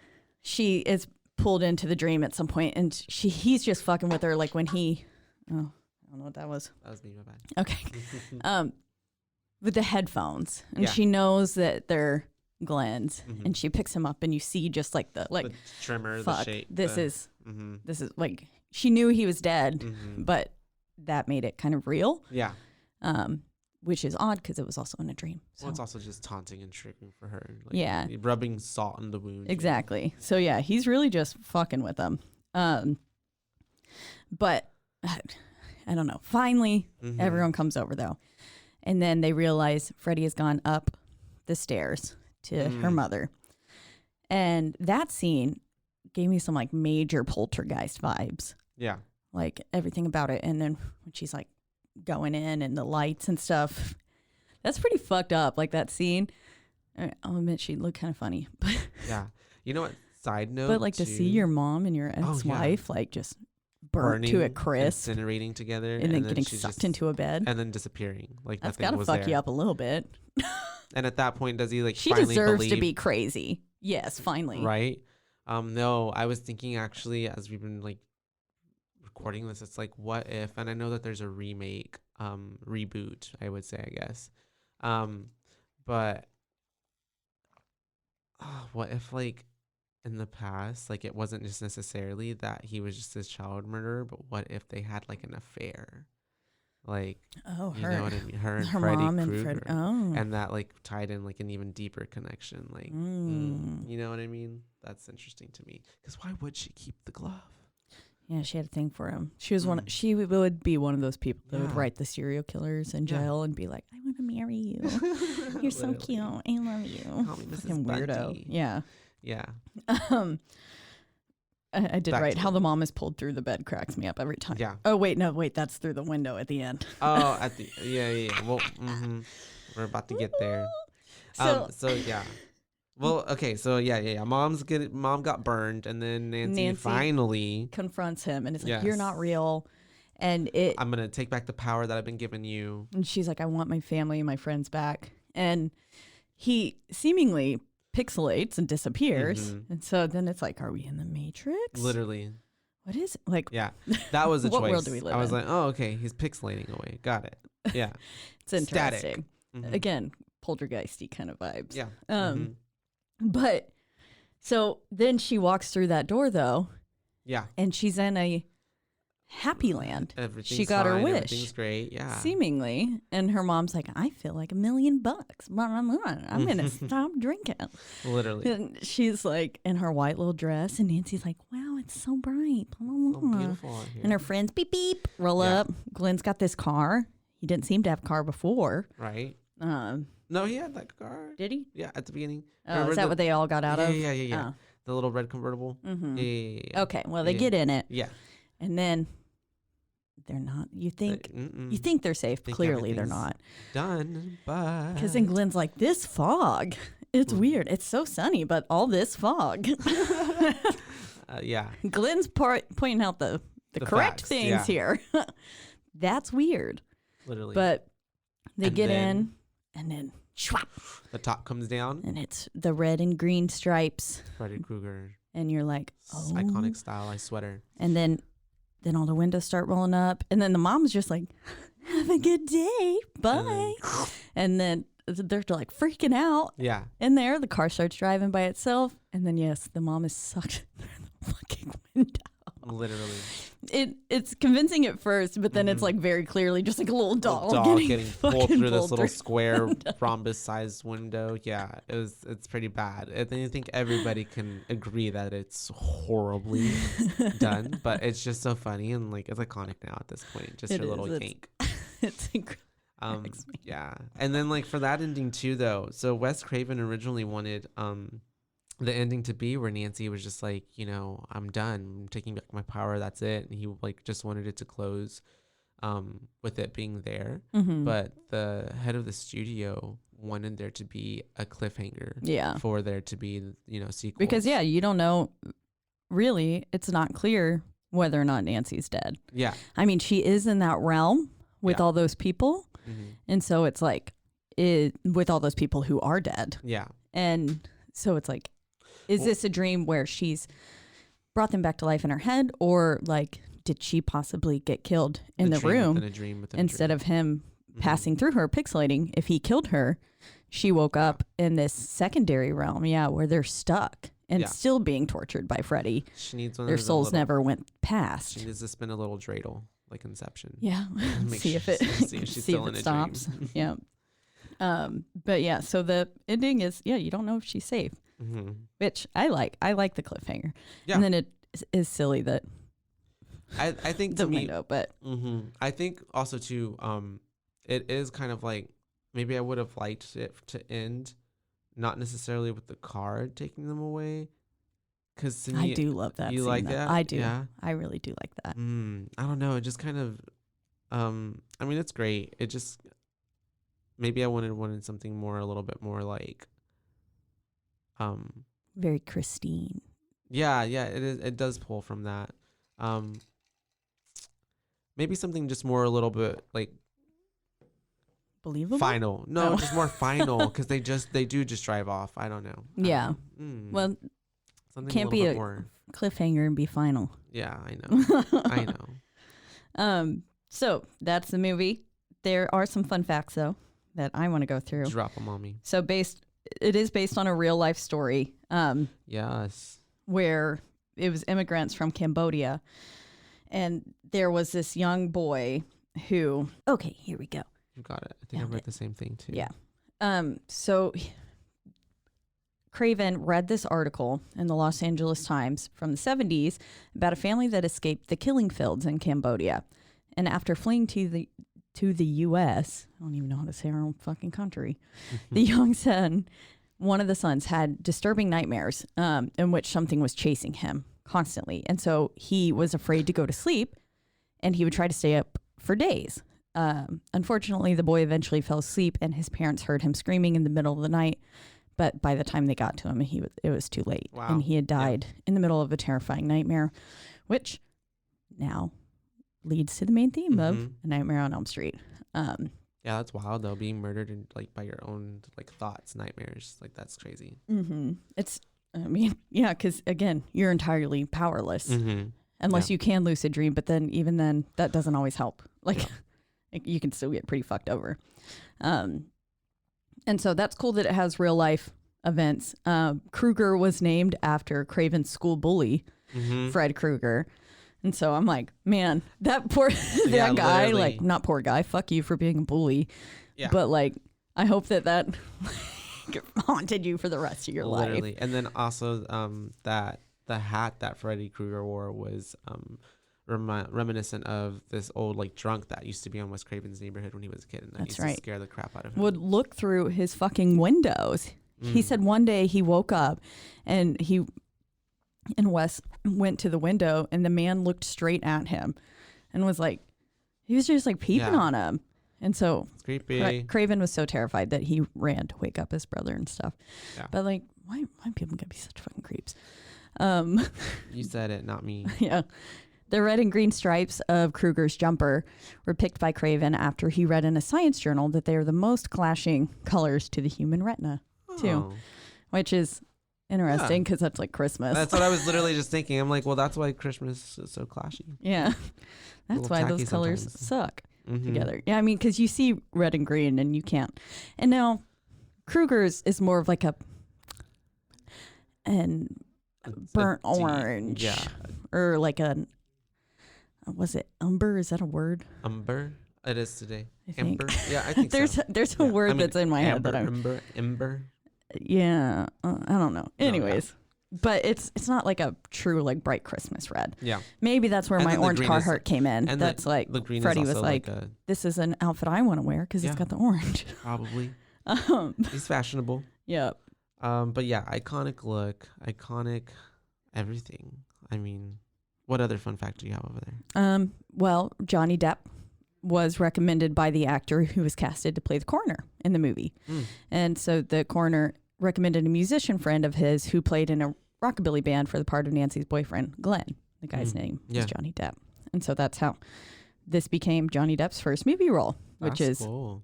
she is pulled into the dream at some point, and he's just fucking with her, like when he, I don't know what that was. That was me, my bad. Okay. With the headphones, and she knows that they're Glenn's, and she picks him up, and you see just like the trimmer, fuck, the shape. This is like, she knew he was dead, but that made it kind of real. Yeah. Which is odd because it was also in a dream. So. Well, it's also just taunting and tricking for her. Like, rubbing salt in the wound. Exactly. So yeah, he's really just fucking with them. But I don't know. Finally, everyone comes over though. And then they realize Freddie has gone up the stairs to her mother. And that scene gave me some like major poltergeist vibes. Yeah. Like everything about it. And then when she's like going in and the lights and stuff, that's pretty fucked up. Like that scene. I'll admit she looked kind of funny. But yeah. You know what? Side note. But like to see your mom and your ex-wife like just burnt to a crisp, incinerating together, and then getting sucked into a bed, and then disappearing. Like that's gotta fuck you up a little bit. And at that point, does he like? She finally deserves believe, to be crazy. Yes, finally. Right. No, I was thinking actually as we've been like recording this, it's like what if? And I know that there's a remake, reboot. I would say, I guess, but what if like? In the past, like it wasn't just necessarily that he was just his child murderer, but what if they had like an affair, like you know what I mean, her and Freddy Krueger, and that like tied in like an even deeper connection, like you know what I mean? That's interesting to me because why would she keep the glove? Yeah, she had a thing for him. She was one. She would be one of those people that would write the serial killers in jail and be like, "I want to marry you. You're so cute. I love you." Call me Mrs. weirdo. Bundy. Yeah. Yeah. I did write how the mom is pulled through the bed cracks me up every time. Yeah. Oh wait, that's through the window at the end. Oh, at the yeah. Well, we're about to get there. So yeah. Well, okay, so yeah. Mom got burned, and then Nancy finally confronts him, and it's like, "You're not real," and I'm gonna take back the power that I've been given you. And she's like, "I want my family and my friends back," and he seemingly pixelates and disappears, and so then it's like, are we in the Matrix? Literally. What is it? Like? Yeah, that was a what choice. World do we live I was in? like, oh, okay, he's pixelating away. Got it. Yeah, it's interesting. Again, poltergeisty kind of vibes. Yeah. But so then she walks through that door though. Yeah. And she's in a happy land. She got her wish. Everything's great. Yeah. Seemingly. And her mom's like, I feel like $1 million. I'm going to stop drinking. Literally. And she's like in her white little dress. And Nancy's like, wow, it's so bright. So beautiful out here. And her friends beep, beep, roll up. Glenn's got this car. He didn't seem to have a car before. Right. No, he had that car. Did he? Yeah, at the beginning. Oh, is that what they all got out of? Yeah. Oh. The little red convertible. Yeah. Okay, well, they get in it. Yeah. And then they're not. You think they're safe. Clearly, they're not. Done, but because then Glenn's like, this fog. It's weird. It's so sunny, but all this fog. Yeah. Glenn's pointing out the correct facts, things here. That's weird. Literally. But they get in, and then shwap, the top comes down, and it's the red and green stripes. Freddy Krueger. And you're like, oh, iconic stylized sweater. And then all the windows start rolling up, and then the mom's just like, have a good day, bye. And then they're like freaking out. Yeah. In there, the car starts driving by itself, and then the mom is sucked through the fucking window. Literally. It's convincing at first, but then it's like very clearly just like a little doll getting pulled through this little square rhombus-sized window. Yeah, it's pretty bad. I think everybody can agree that it's horribly done, but it's just so funny and like it's iconic now at this point. Just her little yank. It's incredible. Yeah, and then like for that ending too, though. So Wes Craven originally wanted the ending to be where Nancy was just like, I'm done. I'm taking back my power. That's it. And he like just wanted it to close with it being there. But the head of the studio wanted there to be a cliffhanger. Yeah. For there to be, sequels. Because, you don't know. Really, it's not clear whether or not Nancy's dead. Yeah. I mean, she is in that realm with all those people. And so it's like with all those people who are dead. Yeah. And so it's like, Is this a dream where she's brought them back to life in her head, or like did she possibly get killed in the room instead of him passing through her, pixelating? If he killed her, she woke up in this secondary realm, where they're stuck and still being tortured by Freddy. She needs one. Their souls never went past. She needs to spin a little dreidel, like Inception. Yeah, see if it stops. Yeah. But yeah, so the ending is you don't know if she's safe, which I like. I like the cliffhanger. Yeah. And then it is silly that I think the to me, window, but I think also too, it is kind of like maybe I would have liked it to end, not necessarily with the card taking them away, because to me, I do love that. You like that? I do. Yeah? I really do like that. I don't know. It just kind of, I mean, it's great. It just maybe I wanted something more, a little bit more like, very Christine. Yeah, it is. It does pull from that. Maybe something just more a little bit like believable. Final. No, just more final, because they do just drive off. I don't know. Yeah. Well, something can't be a more cliffhanger and be final. Yeah, I know. I know. So that's the movie. There are some fun facts though that I want to go through. Drop them on me. So it is based on a real life story. Yes. Where it was immigrants from Cambodia, and there was this young boy who. Okay, here we go. You got it. I think I read the same thing too. Yeah. So Craven read this article in the Los Angeles Times from the 70s about a family that escaped the killing fields in Cambodia, and after fleeing to the U.S., I don't even know how to say our own fucking country, the young son, one of the sons, had disturbing nightmares in which something was chasing him constantly. And so he was afraid to go to sleep, and he would try to stay up for days. Unfortunately, the boy eventually fell asleep, and his parents heard him screaming in the middle of the night. But by the time they got to him, it was too late. Wow. And he had died in the middle of a terrifying nightmare, which now leads to the main theme of A Nightmare on Elm Street. Yeah, that's wild though. Being murdered and like by your own like thoughts, nightmares, like that's crazy. It's, I mean, yeah, because again, you're entirely powerless unless you can lucid dream. But then even then, that doesn't always help. Like you can still get pretty fucked over. And so that's cool that it has real life events. Krueger was named after Craven's school bully, Fred Krueger. And so I'm like, man, that poor that guy, literally. Like, not poor guy, fuck you for being a bully. Yeah. But like, I hope that haunted you for the rest of your life. And then also that the hat that Freddy Krueger wore was reminiscent of this old like drunk that used to be on Wes Craven's Neighborhood when he was a kid, and that used to scare the crap out of him. Would look through his fucking windows. He said one day he woke up and Wes went to the window, and the man looked straight at him and was like, he was just like peeping on him. And so it's creepy. Craven was so terrified that he ran to wake up his brother and stuff. Yeah. But like, why people gotta be such fucking creeps? You said it, not me. Yeah. The red and green stripes of Krueger's jumper were picked by Craven after he read in a science journal that they are the most clashing colors to the human retina, too, which is interesting because that's like Christmas. That's what I was literally just thinking. I'm like, well, that's why Christmas is so clashy. Yeah, that's why those colors suck together. Yeah, I mean, because you see red and green and you can't. And now Krueger's is more of like a burnt orange, or like a. Was it umber? Is that a word? Umber? It is today. Amber? Yeah, I think there's a word that's in my head that I'm... Ember? Yeah, I don't know. Anyways, but it's not like a true like bright Christmas red. Yeah. Maybe that's where my orange Carhartt came in. And that's like, Freddie was like this is an outfit I want to wear because it's got the orange. Probably. He's fashionable. Yeah. But yeah, iconic look, iconic everything. I mean... What other fun fact do you have over there? Well, Johnny Depp was recommended by the actor who was casted to play the coroner in the movie. And so the coroner recommended a musician friend of his who played in a rockabilly band for the part of Nancy's boyfriend, Glenn. The guy's name is Johnny Depp. And so that's how this became Johnny Depp's first movie role, which is cool.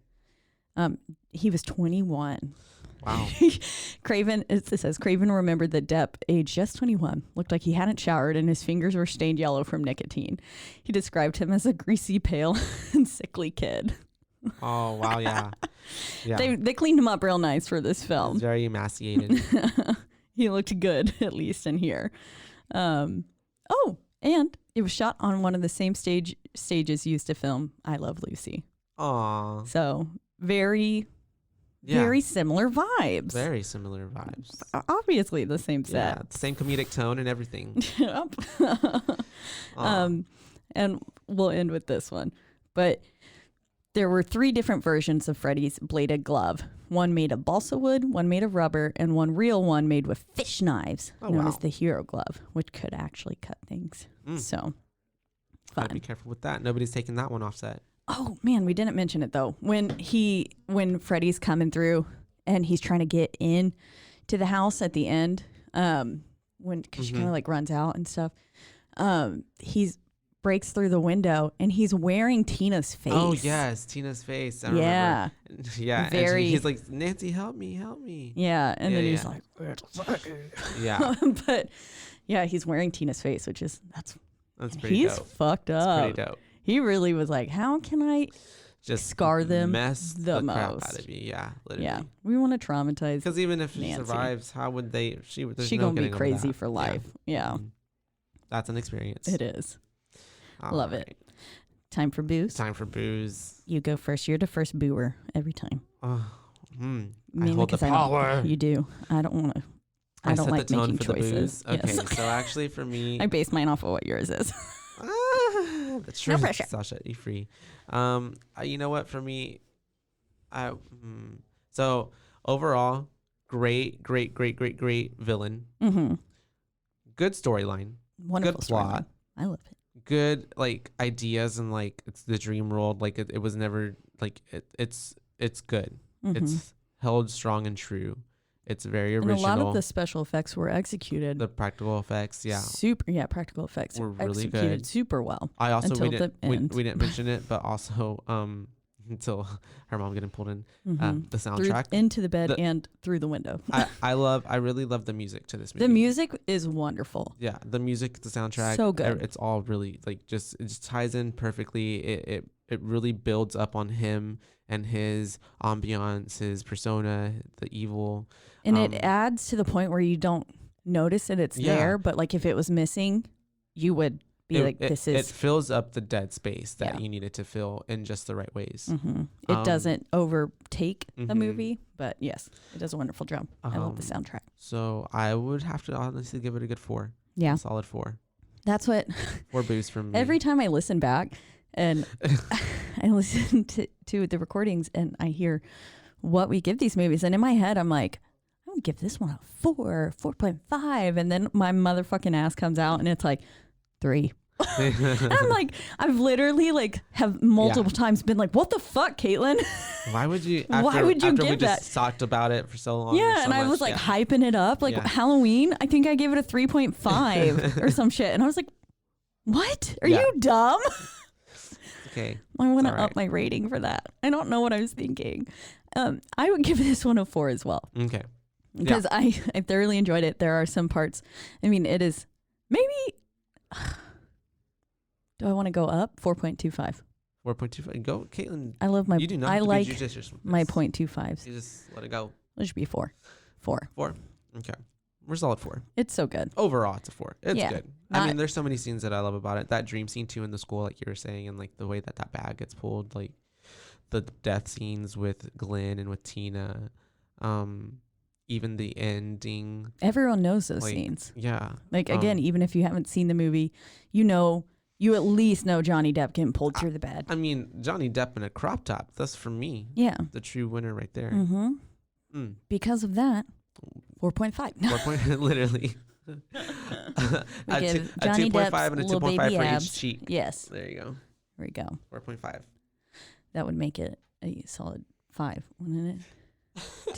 He was 21. Wow. Craven, it says, Craven remembered that Depp, aged just 21, looked like he hadn't showered and his fingers were stained yellow from nicotine. He described him as a greasy, pale, and sickly kid. Oh, wow, yeah. They cleaned him up real nice for this film. It's very emaciated. He looked good, at least in here. And it was shot on one of the same stages used to film I Love Lucy. Aw. So very similar vibes. Very similar vibes. Obviously the same set. Yeah, same comedic tone and everything. Yep. And we'll end with this one. But there were 3 different versions of Freddy's bladed glove. One made of balsa wood, one made of rubber, and one real one made with fish knives, known as the hero glove, which could actually cut things. So, fun. Gotta be careful with that. Nobody's taking that one off set. Oh man, we didn't mention it though. When Freddy's coming through and he's trying to get in to the house at the end, because she kind of like runs out and stuff, he's breaks through the window and he's wearing Tina's face. Oh yes, Tina's face. I remember. Yeah. Very. And he's like, Nancy, help me. Yeah, and then he's like, where the fuck? Yeah. But yeah, he's wearing Tina's face, which is that's pretty he's dope. fucked up. That's pretty dope. He really was like, how can I just scar them mess the crap most out of me? Yeah, literally. Yeah, we want to traumatize. Because even if she Nancy. survives, how would they? She's gonna be crazy for life. Yeah. That's an experience. It is. Love right. it. Time for booze. Time for booze. You go first. You're the first booer every time. I Mainly hold the power. You do. I don't want to. I don't set like the tone making for choices. The booze. Okay, Yes. so actually for me, I base mine off of what yours is. That's true. No pressure. Sasha, you free. You know what? For me, so overall, great villain. Mm-hmm. Good storyline. Wonderful good plot. storyline. I love it. Good like ideas and like it's the dream world. Like it was never like it's good. Mm-hmm. It's held strong and true. It's very original. And a lot of the special effects were executed. The practical effects, yeah. Practical effects were really executed good. super well. I also until we the didn't mention it, but also until her mom getting pulled in, the soundtrack into the bed and through the window. I really love the music to this movie. The music is wonderful. Yeah, the music, the soundtrack, so good. It's all really like it just ties in perfectly. It really builds up on him and his ambiance, his persona, the evil. And it adds to the point where you don't notice that it's there, but like if it was missing, you would be it fills up the dead space that you needed to fill in just the right ways. Mm-hmm. It doesn't overtake the movie, but yes, it does a wonderful job. I love the soundtrack. So I would have to honestly give it a good 4. Yeah. A solid 4. That's what 4 boosts from me. Every time I listen back and I listen to the recordings and I hear what we give these movies, and in my head I'm like, I would give this one a 4, 4.5, and then my motherfucking ass comes out and it's like 3. And I'm like, I've literally like have multiple times been like, what the fuck, Caitlin? Why would you? Why would you after give we that? Just talked about it for so long. Yeah, so and I was like hyping it up, like Halloween. I think I gave it a 3.5 or some shit, and I was like, what? Are you dumb? Okay. I want to up my rating for that. I don't know what I was thinking. I would give this one a 4 as well. Okay. Because I thoroughly enjoyed it. There are some parts. I mean, it is maybe. Do I want to go up? 4.25. 4.25. Go, Caitlin. I love my. You do not. I like my 0.25s. You just let it go. It should be 4. 4. 4. Okay. We're solid 4. It's so good. Overall, it's a 4. It's good. I mean, there's so many scenes that I love about it. That dream scene too in the school, like you were saying, and like the way that bag gets pulled, like the death scenes with Glenn and with Tina. Even the ending. Everyone knows those scenes. Yeah. Like, again, even if you haven't seen the movie, you at least know Johnny Depp getting pulled through the bed. I mean, Johnny Depp in a crop top. That's for me. Yeah. The true winner right there. Mm-hmm. Because of that, 4.5. 4 point, literally. We give a Johnny 2.5 Depp's and a little 2.5 baby for abs. each cheek. Yes. There you go. There we go. 4.5. That would make it a solid 5, wouldn't it?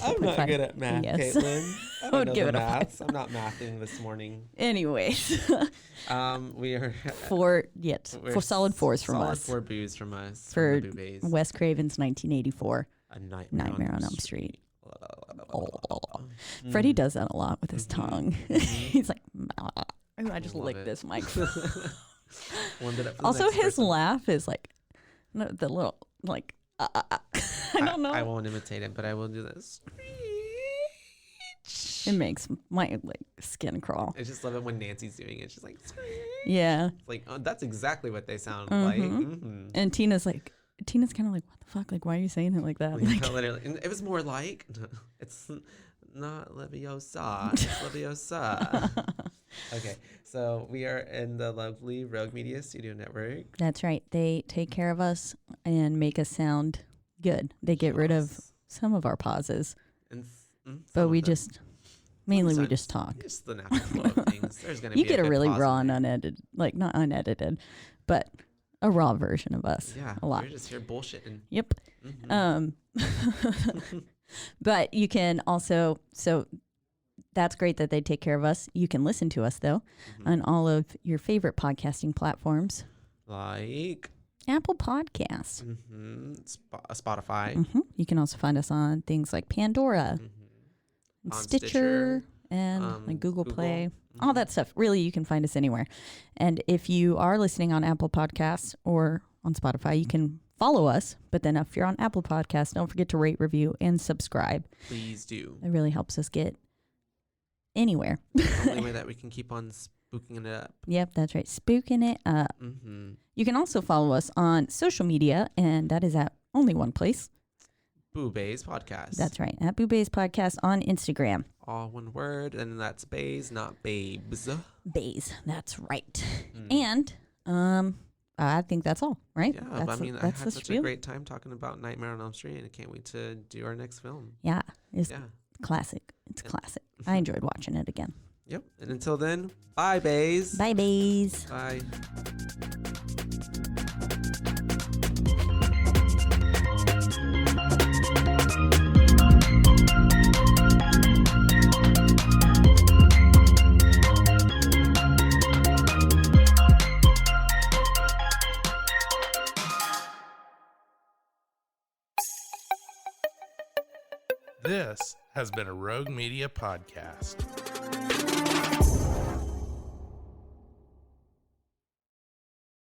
I'm not good at math, yes. Caitlin. I would know give the it a maths. I'm not mathing this morning. Anyways. We are 4 solid 4s from solid us. 4 boos from us. For from the Boobies. Wes Craven's 1984 A Nightmare on Elm Street. Freddie does that a lot with his tongue. He's like, I just licked this microphone. Also, his laugh is like the little like. I don't know. I won't imitate it, but I will do this. It makes my skin crawl. I just love it when Nancy's doing it. She's like, yeah. Like, oh, that's exactly what they sound like. Mm-hmm. And Tina's kind of like, what the fuck? Like, why are you saying it like that? Like, literally, it was more like, it's not Leviosa, it's Leviosa. Okay, so we are in the lovely Rogue Media Studio Network. That's right. They take care of us and make us sound good. They get rid of some of our pauses. But we just, mainly we just talk. Just the natural flow of things. There's going to be you get a really raw and unedited, like not unedited, but a raw version of us. Yeah, a lot. You're just here bullshitting. Yep. But you can also, so that's great that they take care of us. You can listen to us though on all of your favorite podcasting platforms, like Apple Podcasts, Spotify. You can also find us on things like Pandora, and Stitcher, and like Google Play, all that stuff. Really, you can find us anywhere. And if you are listening on Apple Podcasts or on Spotify, you can follow us. But then if you're on Apple Podcasts, don't forget to rate, review, and subscribe. Please do. It really helps us get anywhere. The only way that we can keep on spooking it up. Yep, that's right. Spooking it up. You can also follow us on social media, and that is at only one place. Boo-Bays Podcast. That's right. At Boo-Bays Podcast on Instagram. All one word, and that's bays, not babes. Bays, that's right. And I think that's all, right? Yeah, I had such a great time talking about Nightmare on Elm Street, and I can't wait to do our next film. Yeah, it's classic. It's classic. I enjoyed watching it again. Yep. And until then, bye, bays. Bye, bays. Bye. This has been a Rogue Media podcast.